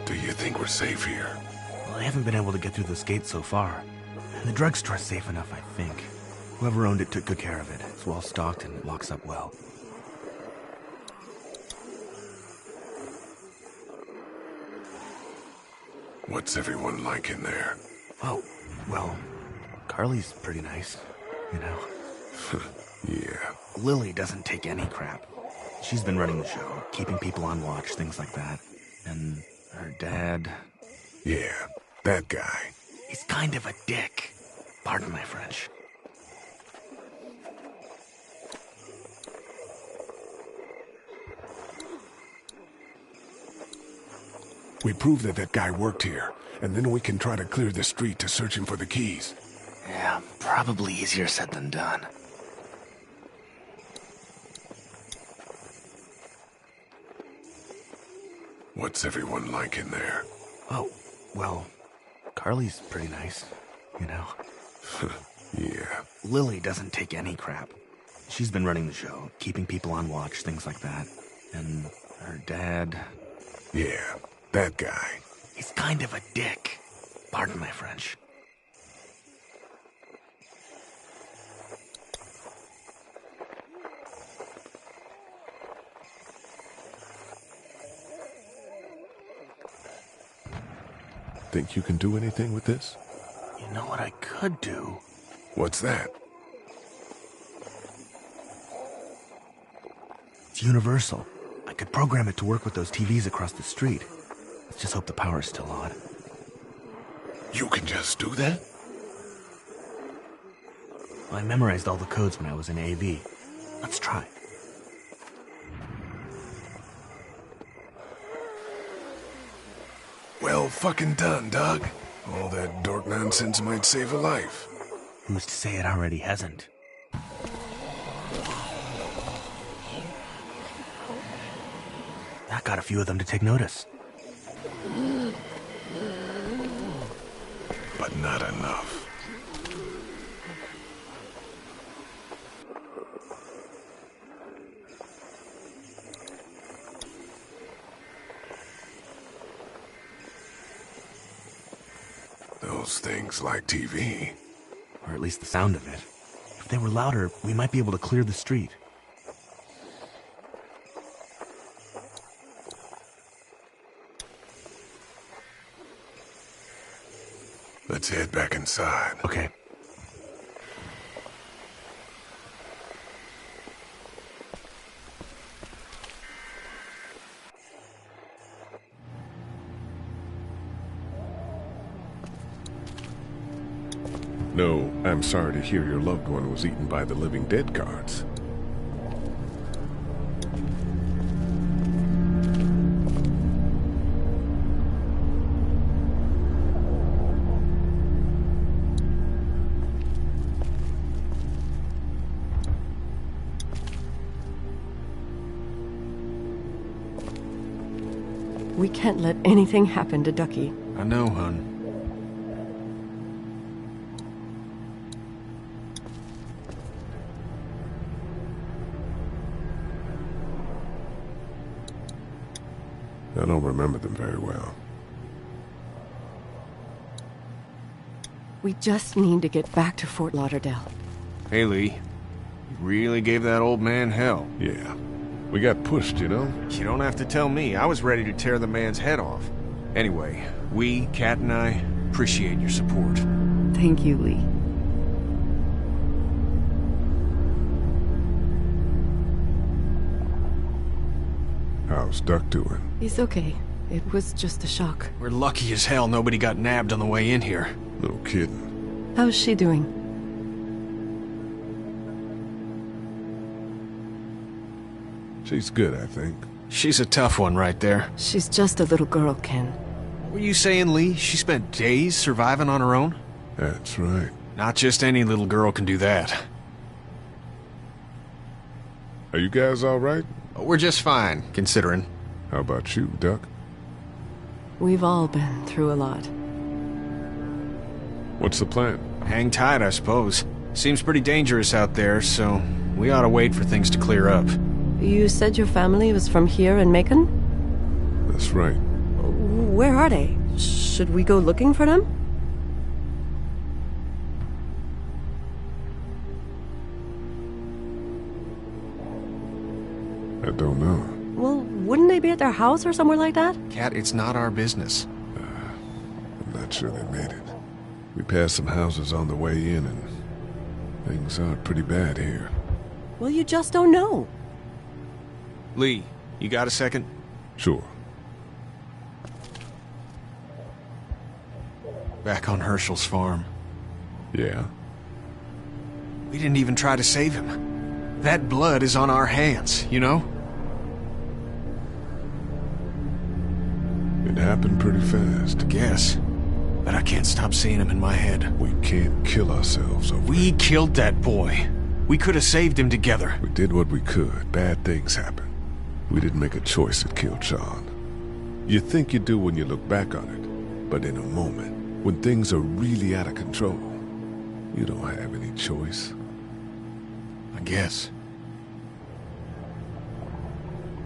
Do you think we're safe here? Well, I haven't been able to get through this gate so far. The drugstore's safe enough, I think. Whoever owned it took good care of it. It's well stocked and it locks up well. What's everyone like in there? Oh, well, Carly's pretty nice, you know. Yeah. Lily doesn't take any crap. She's been running the show, keeping people on watch, things like that. And her dad... Yeah, that guy. He's kind of a dick. Pardon my French. We prove that that guy worked here, and then we can try to clear the street to search him for the keys. Yeah, probably easier said than done. What's everyone like in there? Oh, well, Carly's pretty nice, you know. Yeah. Lily doesn't take any crap. She's been running the show, keeping people on watch, things like that. And her dad... Yeah, that guy. He's kind of a dick. Pardon my French. Think you can do anything with this? You know what I could do? What's that? It's universal. I could program it to work with those TVs across the street. Let's just hope the power's still on. You can just do that? Well, I memorized all the codes when I was in AV. Let's try. Well fucking done, Doug. All that dork nonsense might save a life. Who's to say it already hasn't? That got a few of them to take notice. But not enough. Those things like TV. Or at least the sound of it. If they were louder, we might be able to clear the street. Let's head back inside. Okay. No, I'm sorry to hear your loved one was eaten by the living dead guards. We can't let anything happen to Ducky. I know, hon. I don't remember them very well. We just need to get back to Fort Lauderdale. Hey, Lee. You really gave that old man hell. Yeah. We got pushed, you know? You don't have to tell me. I was ready to tear the man's head off. Anyway, we, Kat and I, appreciate your support. Thank you, Lee. How's Duck doing? He's okay. It was just a shock. We're lucky as hell nobody got nabbed on the way in here. No kidding. How's she doing? She's good, I think. She's a tough one right there. She's just a little girl, Ken. What were you saying, Lee? She spent days surviving on her own? That's right. Not just any little girl can do that. Are you guys all right? We're just fine, considering. How about you, Duck? We've all been through a lot. What's the plan? Hang tight, I suppose. Seems pretty dangerous out there, so we ought to wait for things to clear up. You said your family was from here in Macon? That's right. Where are they? Should we go looking for them? I don't know. Well, wouldn't they be at their house or somewhere like that? Cat, it's not our business. I'm not sure they made it. We passed some houses on the way in, and things are pretty bad here. Well, you just don't know. Lee, you got a second? Sure. Back on Herschel's farm. Yeah? We didn't even try to save him. That blood is on our hands, you know? It happened pretty fast. I guess. But I can't stop seeing him in my head. We can't kill ourselves over We killed that boy. We could have saved him together. We did what we could. Bad things happen. We didn't make a choice that killed Sean. You think you do when you look back on it. But in a moment, when things are really out of control, you don't have any choice. I guess.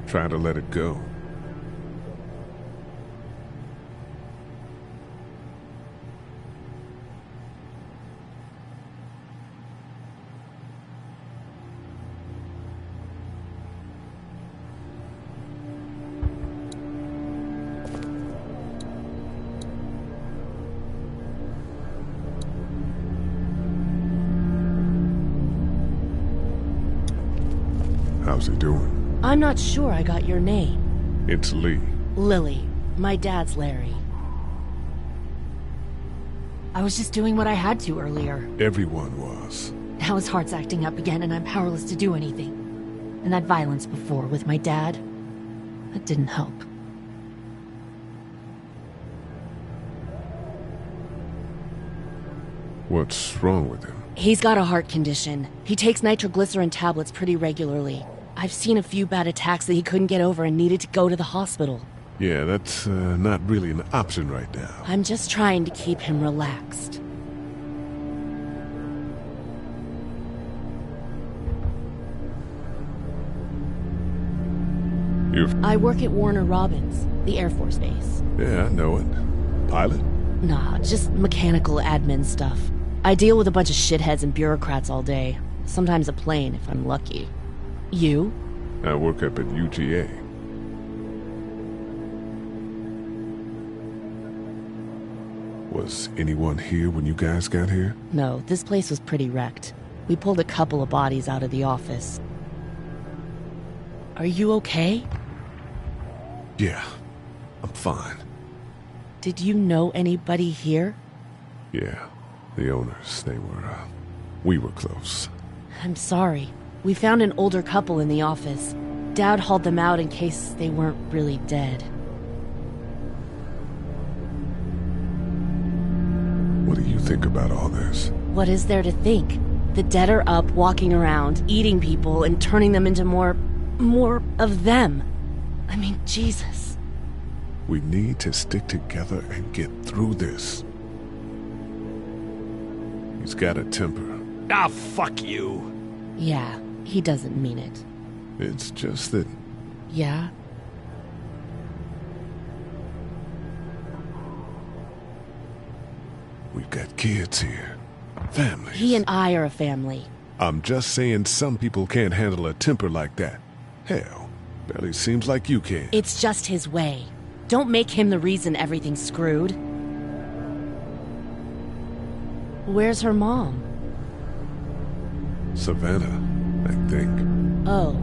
Try to let it go. How's he doing? I'm not sure I got your name. It's Lee. Lily. My dad's Larry. I was just doing what I had to earlier. Everyone was. Now his heart's acting up again and I'm powerless to do anything. And that violence before with my dad, that didn't help. What's wrong with him? He's got a heart condition. He takes nitroglycerin tablets pretty regularly. I've seen a few bad attacks that he couldn't get over and needed to go to the hospital. Yeah, that's not really an option right now. I'm just trying to keep him relaxed. I work at Warner Robins, the Air Force Base. Yeah, I know it. Pilot? Nah, just mechanical admin stuff. I deal with a bunch of shitheads and bureaucrats all day. Sometimes a plane, if I'm lucky. You? I work up at UGA. Was anyone here when you guys got here? No, this place was pretty wrecked. We pulled a couple of bodies out of the office. Are you okay? Yeah, I'm fine. Did you know anybody here? Yeah, the owners, we were close. I'm sorry. We found an older couple in the office. Dad hauled them out in case they weren't really dead. What do you think about all this? What is there to think? The dead are up, walking around, eating people, and turning them into more of them. I mean, Jesus. We need to stick together and get through this. He's got a temper. Ah, fuck you. Yeah, he doesn't mean it. It's just that... Yeah? We've got kids here. Families. He and I are a family. I'm just saying some people can't handle a temper like that. Hell, barely seems like you can. It's just his way. Don't make him the reason everything's screwed. Where's her mom? Savannah, I think. Oh,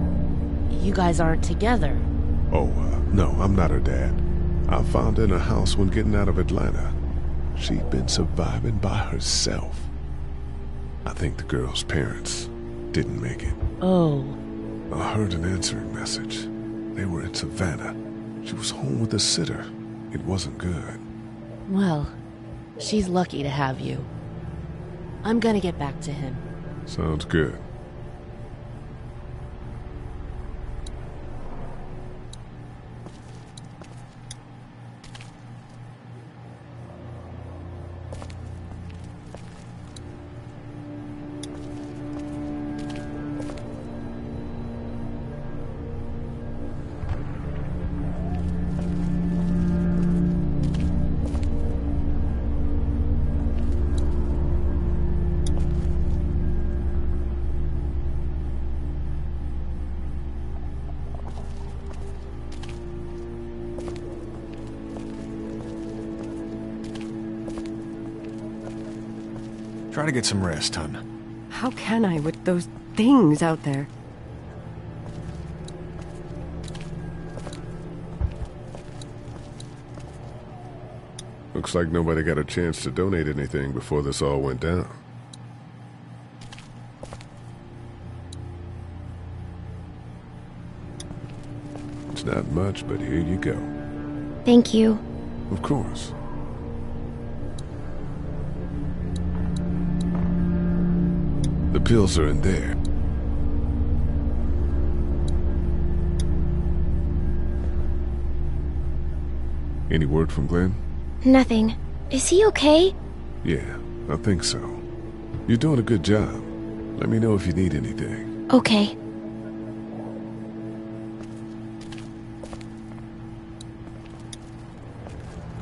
you guys aren't together. Oh, no, I'm not her dad. I found her in a house when getting out of Atlanta. She'd been surviving by herself. I think the girl's parents didn't make it. Oh. I heard an answering message. They were in Savannah. She was home with a sitter. It wasn't good. Well, she's lucky to have you. I'm gonna get back to him. Sounds good. Try to get some rest, hon. How can I with those things out there? Looks like nobody got a chance to donate anything before this all went down. It's not much, but here you go. Thank you. Of course. The pills are in there. Any word from Glenn? Nothing. Is he okay? Yeah, I think so. You're doing a good job. Let me know if you need anything. Okay.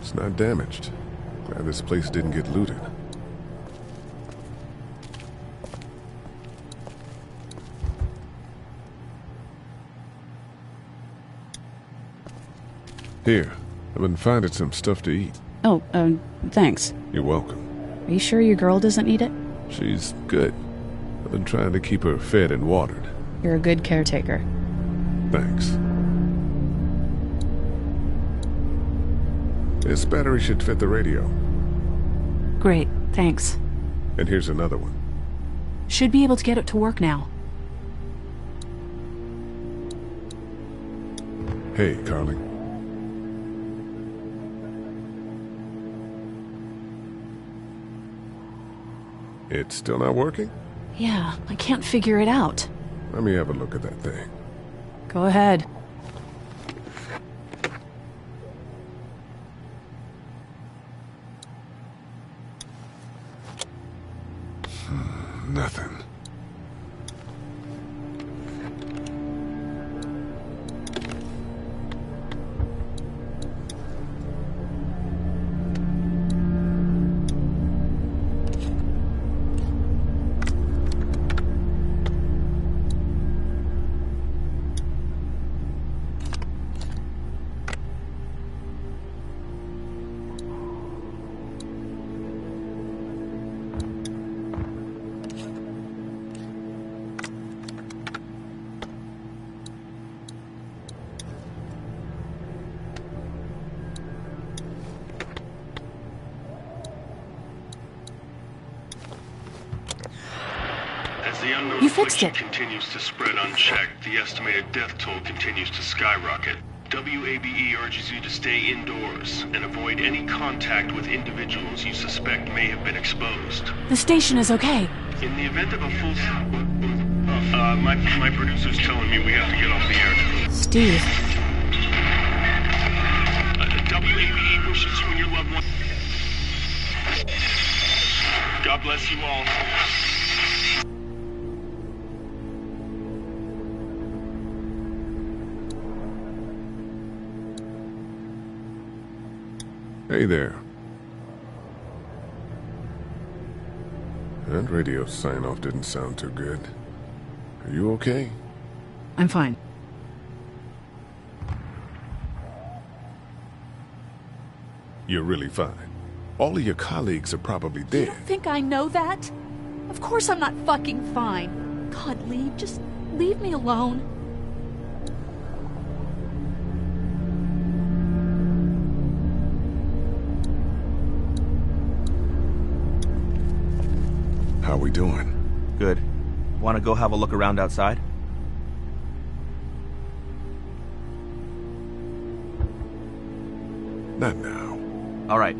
It's not damaged. Glad this place didn't get looted. Here, I've been finding some stuff to eat. Oh, thanks. You're welcome. Are you sure your girl doesn't need it? She's good. I've been trying to keep her fed and watered. You're a good caretaker. Thanks. This battery should fit the radio. Great, thanks. And here's another one. Should be able to get it to work now. Hey, Carly. It's still not working? Yeah, I can't figure it out. Let me have a look at that thing. Go ahead. Nothing. As the unknown affliction continues to spread unchecked, the estimated death toll continues to skyrocket. WABE urges you to stay indoors and avoid any contact with individuals you suspect may have been exposed. The station is okay. In the event of a full... my producer's telling me we have to get off the air. Steve. WABE wishes you and your loved one... God bless you all. Hey there. That radio sign-off didn't sound too good. Are you okay? I'm fine. You're really fine. All of your colleagues are probably dead. You don't think I know that? Of course I'm not fucking fine. God, Lee, just leave me alone. How we doing? Good. Want to go have a look around outside? Not now. All right.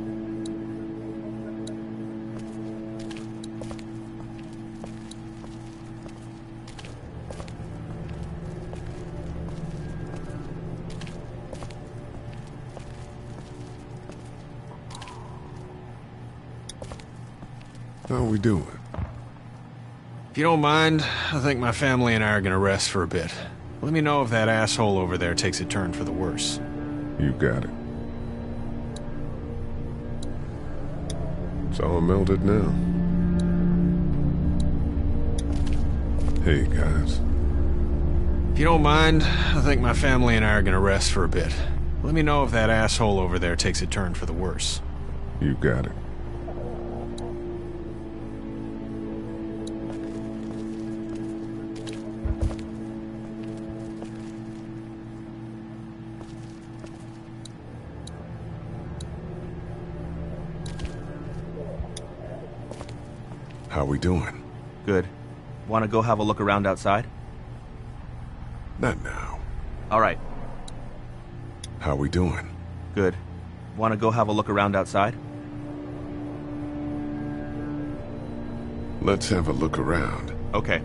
How we doing? If you don't mind, I think my family and I are gonna rest for a bit. Let me know if that asshole over there takes a turn for the worse. You got it. It's all melted now. Hey, guys. If you don't mind, I think my family and I are gonna rest for a bit. Let me know if that asshole over there takes a turn for the worse. You got it. How we doing? Good. Want to go have a look around outside? Not now. All right. How we doing? Good. Want to go have a look around outside? Let's have a look around. Okay.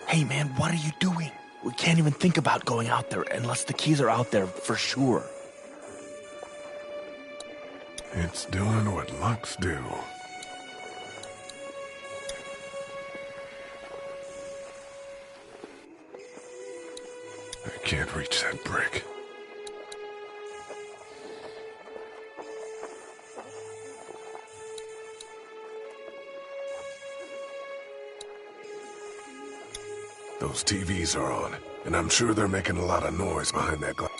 Hey man, what are you doing? We can't even think about going out there unless the keys are out there for sure. It's doing what locks do. I can't reach that brick. Those TVs are on, and I'm sure they're making a lot of noise behind that glass.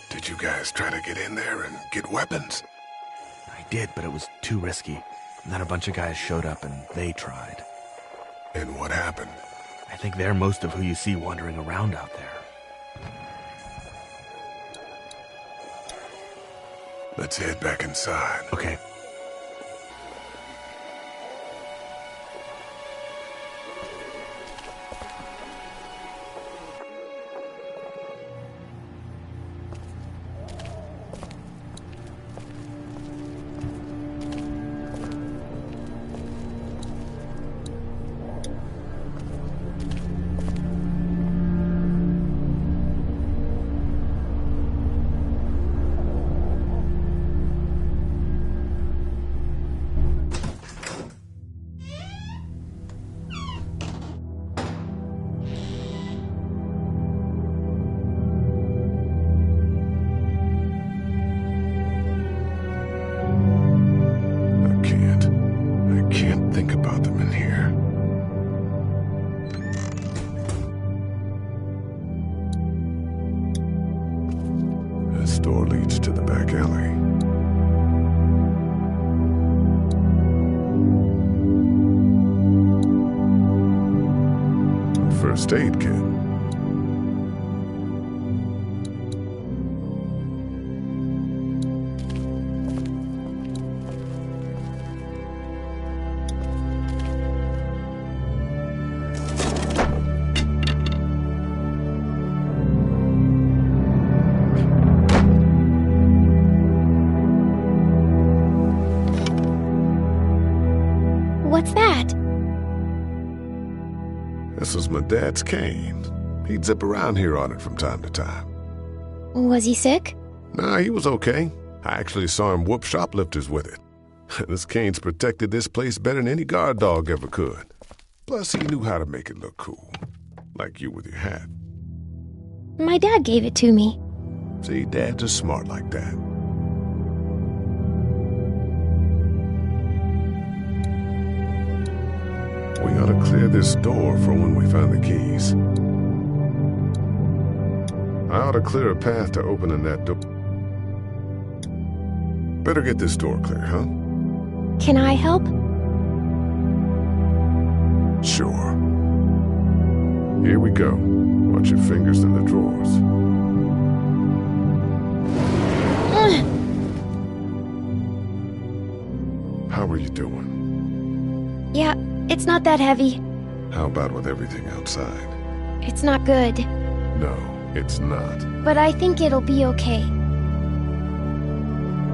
Did you guys try to get in there and get weapons? I did, but it was too risky. And then a bunch of guys showed up and they tried. And what happened? I think they're most of who you see wandering around out there. Let's head back inside. Okay. First aid kit. What's that? This was my dad's cane. He'd zip around here on it from time to time. Was he sick? Nah, he was okay. I actually saw him whoop shoplifters with it. This cane's protected this place better than any guard dog ever could. Plus, he knew how to make it look cool. Like you with your hat. My dad gave it to me. See, dads are smart like that. We ought to clear this door for when we find the keys. I ought to clear a path to opening that door. Better get this door clear, huh? Can I help? Sure. Here we go. Watch your fingers in the drawers. How are you doing? Yeah, it's not that heavy. How about with everything outside? It's not good. No, it's not. But I think it'll be okay.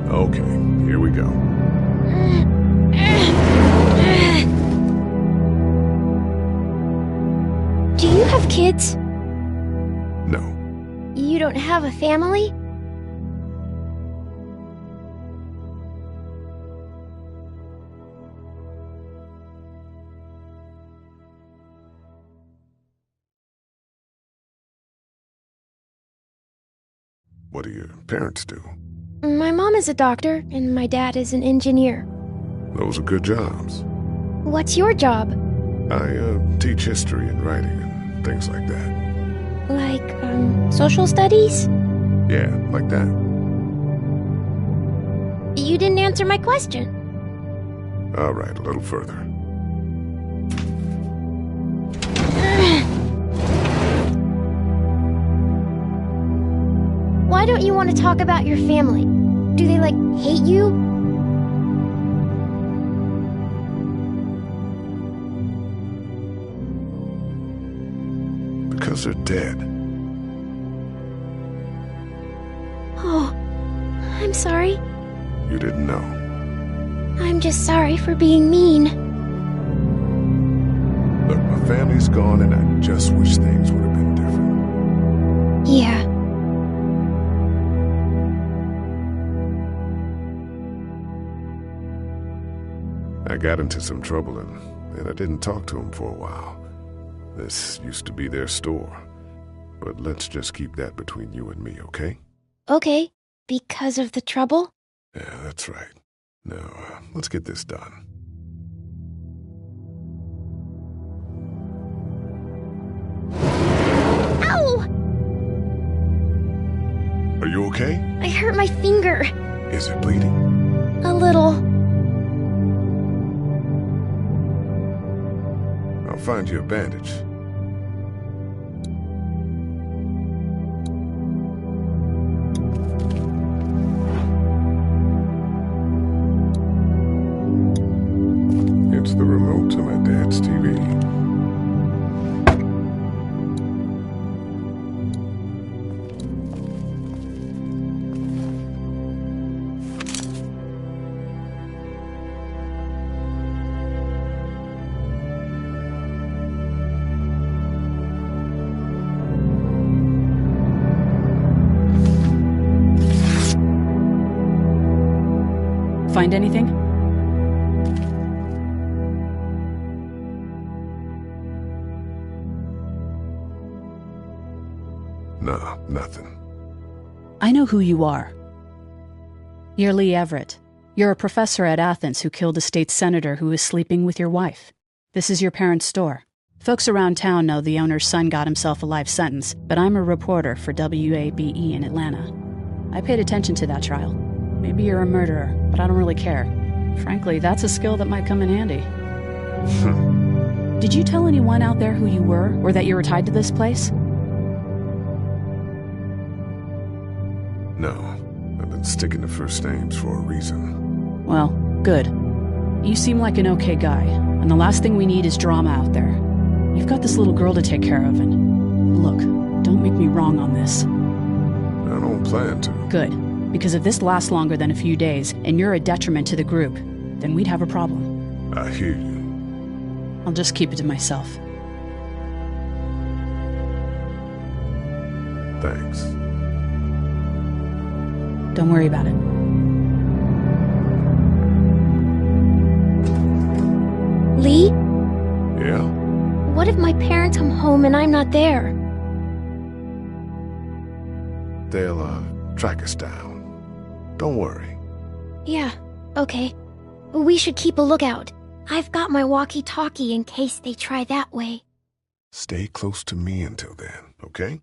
Okay, here we go. Do you have kids? No. You don't have a family? What do your parents do? My mom is a doctor, and my dad is an engineer. Those are good jobs. What's your job? I teach history and writing and things like that. Like, social studies? Yeah, like that. You didn't answer my question. All right, a little further. Why don't you want to talk about your family? Do they, like, hate you? Because they're dead. Oh, I'm sorry. You didn't know. I'm just sorry for being mean. Look, my family's gone and I just wish things would have been different. Yeah. I got into some trouble and I didn't talk to them for a while. This used to be their store. But let's just keep that between you and me, okay? Okay. Because of the trouble? Yeah, that's right. Now, let's get this done. Ow! Are you okay? I hurt my finger. Is it bleeding? A little. I'll find you a bandage. It's the remote to my dad's TV. Find anything? No, nothing. I know who you are. You're Lee Everett. You're a professor at Athens who killed a state senator who was sleeping with your wife. This is your parents' store. Folks around town know the owner's son got himself a life sentence, but I'm a reporter for WABE in Atlanta. I paid attention to that trial. Maybe you're a murderer, but I don't really care. Frankly, that's a skill that might come in handy. Did you tell anyone out there who you were, or that you were tied to this place? No, I've been sticking to first names for a reason. Well, good. You seem like an okay guy, and the last thing we need is drama out there. You've got this little girl to take care of, and look, don't make me wrong on this. I don't plan to. Good, because if this lasts longer than a few days, and you're a detriment to the group, then we'd have a problem. I hear you. I'll just keep it to myself. Thanks. Don't worry about it. Lee? Yeah? What if my parents come home and I'm not there? They'll, track us down. Don't worry. Yeah, okay. We should keep a lookout. I've got my walkie-talkie in case they try that way. Stay close to me until then, okay?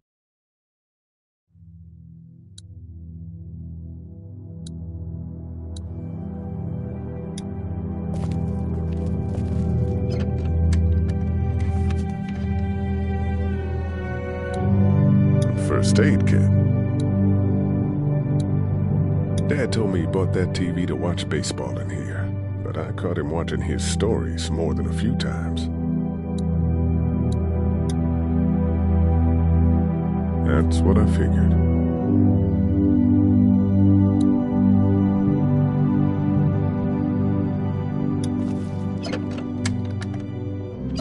First aid kit. Dad told me he bought that TV to watch baseball in here, but I caught him watching his stories more than a few times. That's what I figured.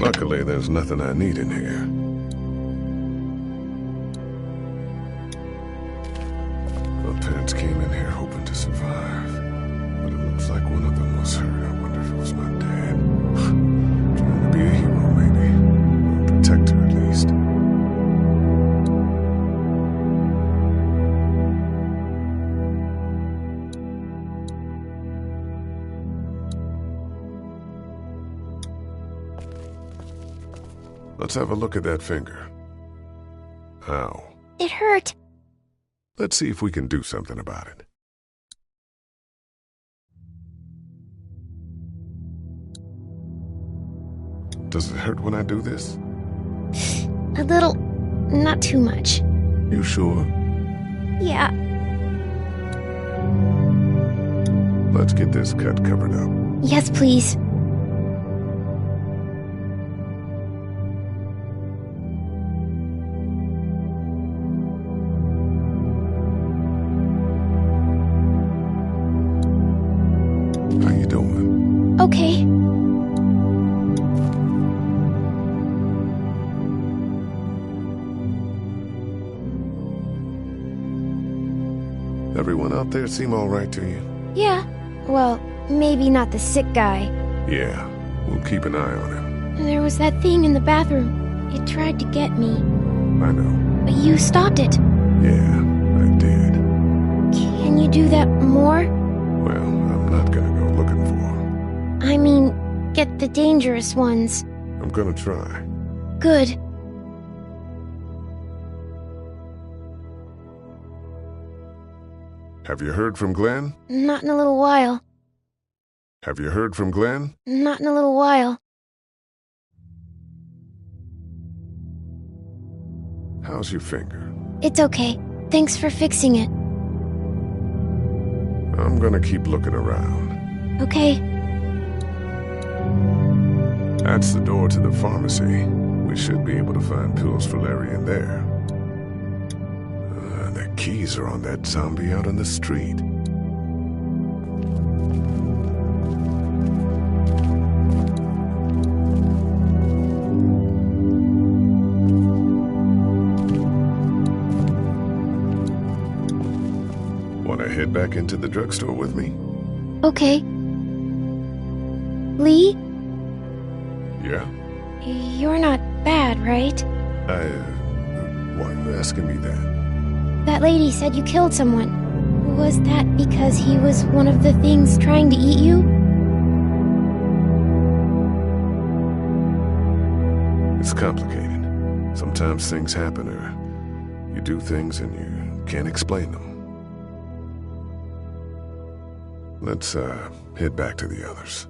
Luckily, there's nothing I need in here. My parents came in here hoping to survive, but it looks like one of them was hurt. I wonder if it was my dad. Trying to be a hero, maybe. Or a protector, at least. Let's have a look at that finger. Ow. It hurt. Let's see if we can do something about it. Does it hurt when I do this? A little. Not too much. You sure? Yeah. Let's get this cut covered up. Yes, please. How you doing? Okay. Everyone out there seem all right to you? Yeah. Well, maybe not the sick guy. Yeah, we'll keep an eye on him. There was that thing in the bathroom. It tried to get me. I know. But you stopped it. Yeah, I did. Can you do that more? Well, I'm not gonna go looking for him. I mean, get the dangerous ones. I'm gonna try. Good. Have you heard from Glenn? Not in a little while. Have you heard from Glenn? Not in a little while. How's your finger? It's okay. Thanks for fixing it. I'm gonna keep looking around. Okay. That's the door to the pharmacy. We should be able to find pills for Larry in there. The keys are on that zombie out on the street. Wanna head back into the drugstore with me? Okay. Lee? Yeah? You're not bad, right? Why are you asking me that? That lady said you killed someone. Was that because he was one of the things trying to eat you? It's complicated. Sometimes things happen or you do things and you can't explain them. Let's, head back to the others.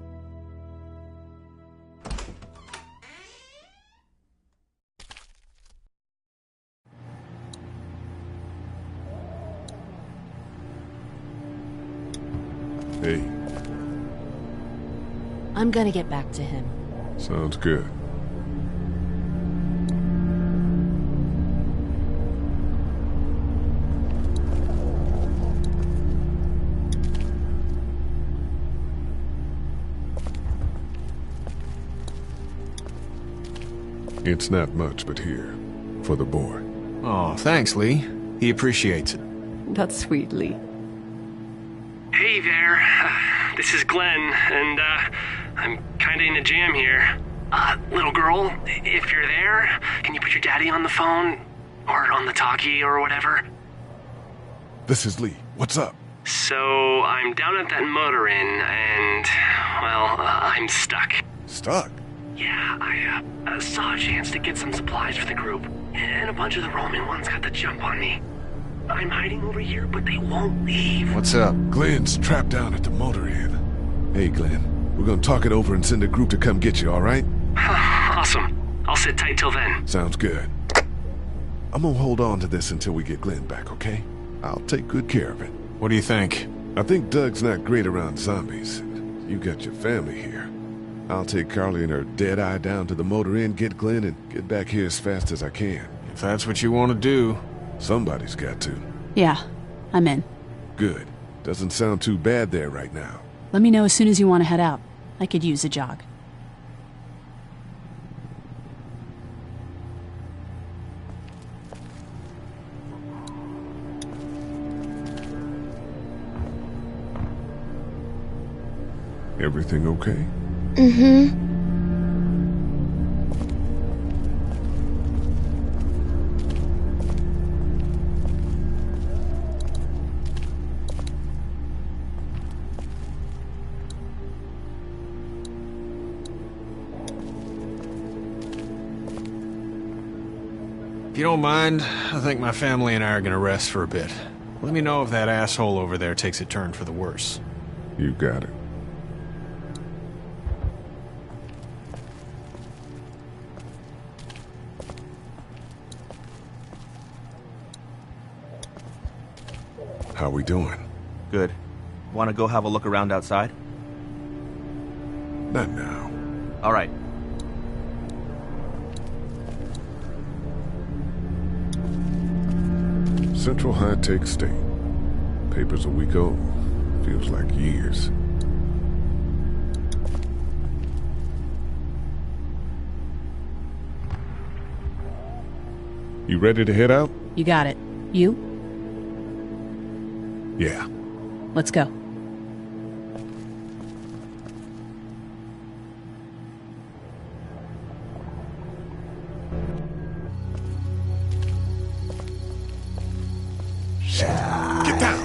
Hey. I'm gonna get back to him. Sounds good. It's not much, but here, for the boy. Oh, thanks, Lee. He appreciates it. That's sweet, Lee. Hey there. This is Glenn, and, I'm kinda in a jam here. Little girl, if you're there, can you put your daddy on the phone? Or on the talkie, or whatever? This is Lee. What's up? So, I'm down at that motor inn, and, well, I'm stuck. Stuck? Yeah, I saw a chance to get some supplies for the group, and a bunch of the Roman ones got the jump on me. I'm hiding over here, but they won't leave. What's up? Glenn's trapped down at the motor inn. Hey, Glenn, we're gonna talk it over and send a group to come get you, all right? Awesome. I'll sit tight till then. Sounds good. I'm gonna hold on to this until we get Glenn back, okay? I'll take good care of it. What do you think? I think Doug's not great around zombies. You got your family here. I'll take Carly and her dead eye down to the motor inn, get Glenn, and get back here as fast as I can. If that's what you want to do. Somebody's got to. Yeah, I'm in. Good. Doesn't sound too bad there right now. Let me know as soon as you want to head out. I could use a jog. Everything okay? Mm-hmm. If you don't mind, I think my family and I are gonna rest for a bit. Let me know if that asshole over there takes a turn for the worse. You got it. How we doing? Good. Want to go have a look around outside? Not now. All right. Central High-Tech State. Paper's a week old. Feels like years. You ready to head out? You got it. You? Yeah. Let's go. Get down!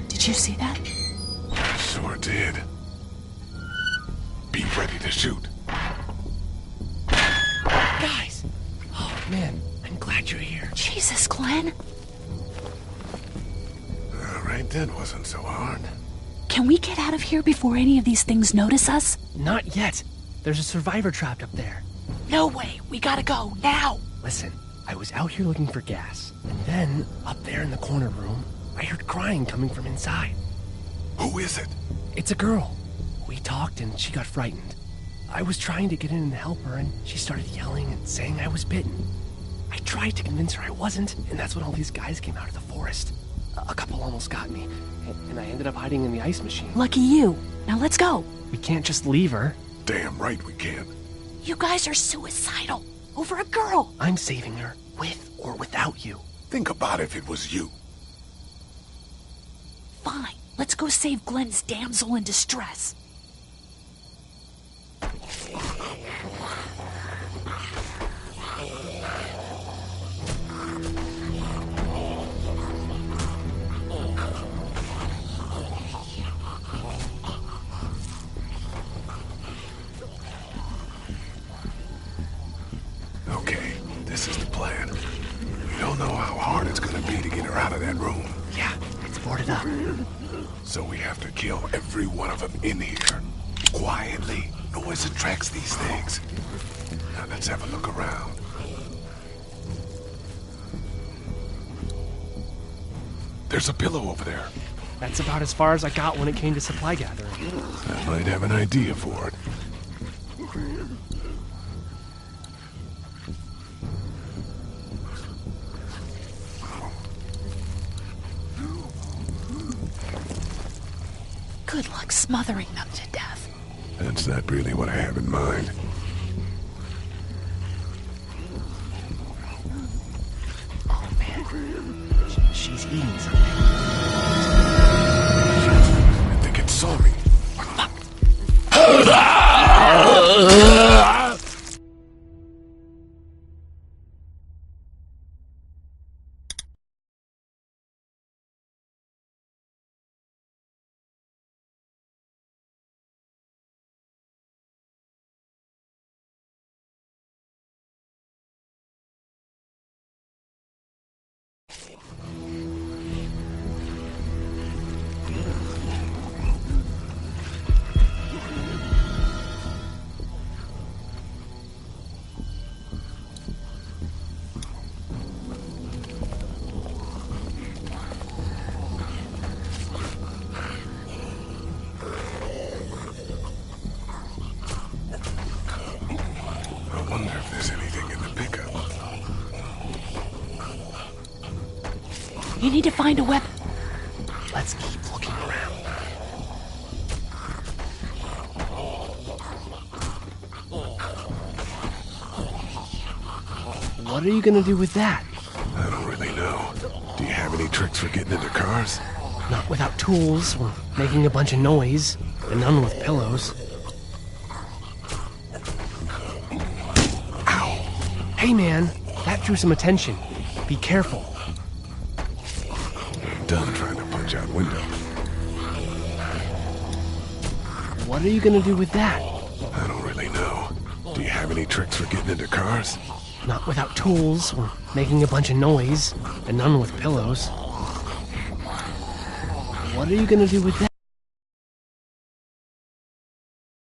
Did you see that? Sure did. Be ready to shoot. Guys! Oh, man, I'm glad you're here. Jesus, Glenn. Alright, that wasn't so hard. Can we get out of here before any of these things notice us? Not yet. There's a survivor trapped up there. No way. We gotta go, now. Listen, I was out here looking for gas, and then, up there in the corner room, I heard crying coming from inside. Who is it? It's a girl. We talked and she got frightened. I was trying to get in and help her, and she started yelling and saying I was bitten. I tried to convince her I wasn't, and that's when all these guys came out of the forest. A couple almost got me, and I ended up hiding in the ice machine. Lucky you. Now let's go. We can't just leave her. Damn right we can. You guys are suicidal. Over a girl. I'm saving her, with or without you. Think about if it was you. Fine. Let's go save Glenn's damsel in distress. Okay, this is the plan. We don't know how hard it's gonna be to get her out of that room. Yeah, it's boarded up. So we have to kill every one of them in here. Quietly. Noise attracts these things. Now let's have a look around. There's a pillow over there. That's about as far as I got when it came to supply gathering. I might have an idea for it. Good luck smothering them to death. That's not really what I have in mind. Oh, man. She's eating something. I think it saw me. Fuck. You need to find a weapon. Let's keep looking around. What are you gonna do with that? I don't really know. Do you have any tricks for getting into cars? Not without tools, or making a bunch of noise, and none with pillows. Ow! Hey man, that drew some attention. Be careful. I'm done trying to punch out windows. What are you gonna do with that? I don't really know. Do you have any tricks for getting into cars? Not without tools, or making a bunch of noise, and none with pillows. What are you gonna do with that?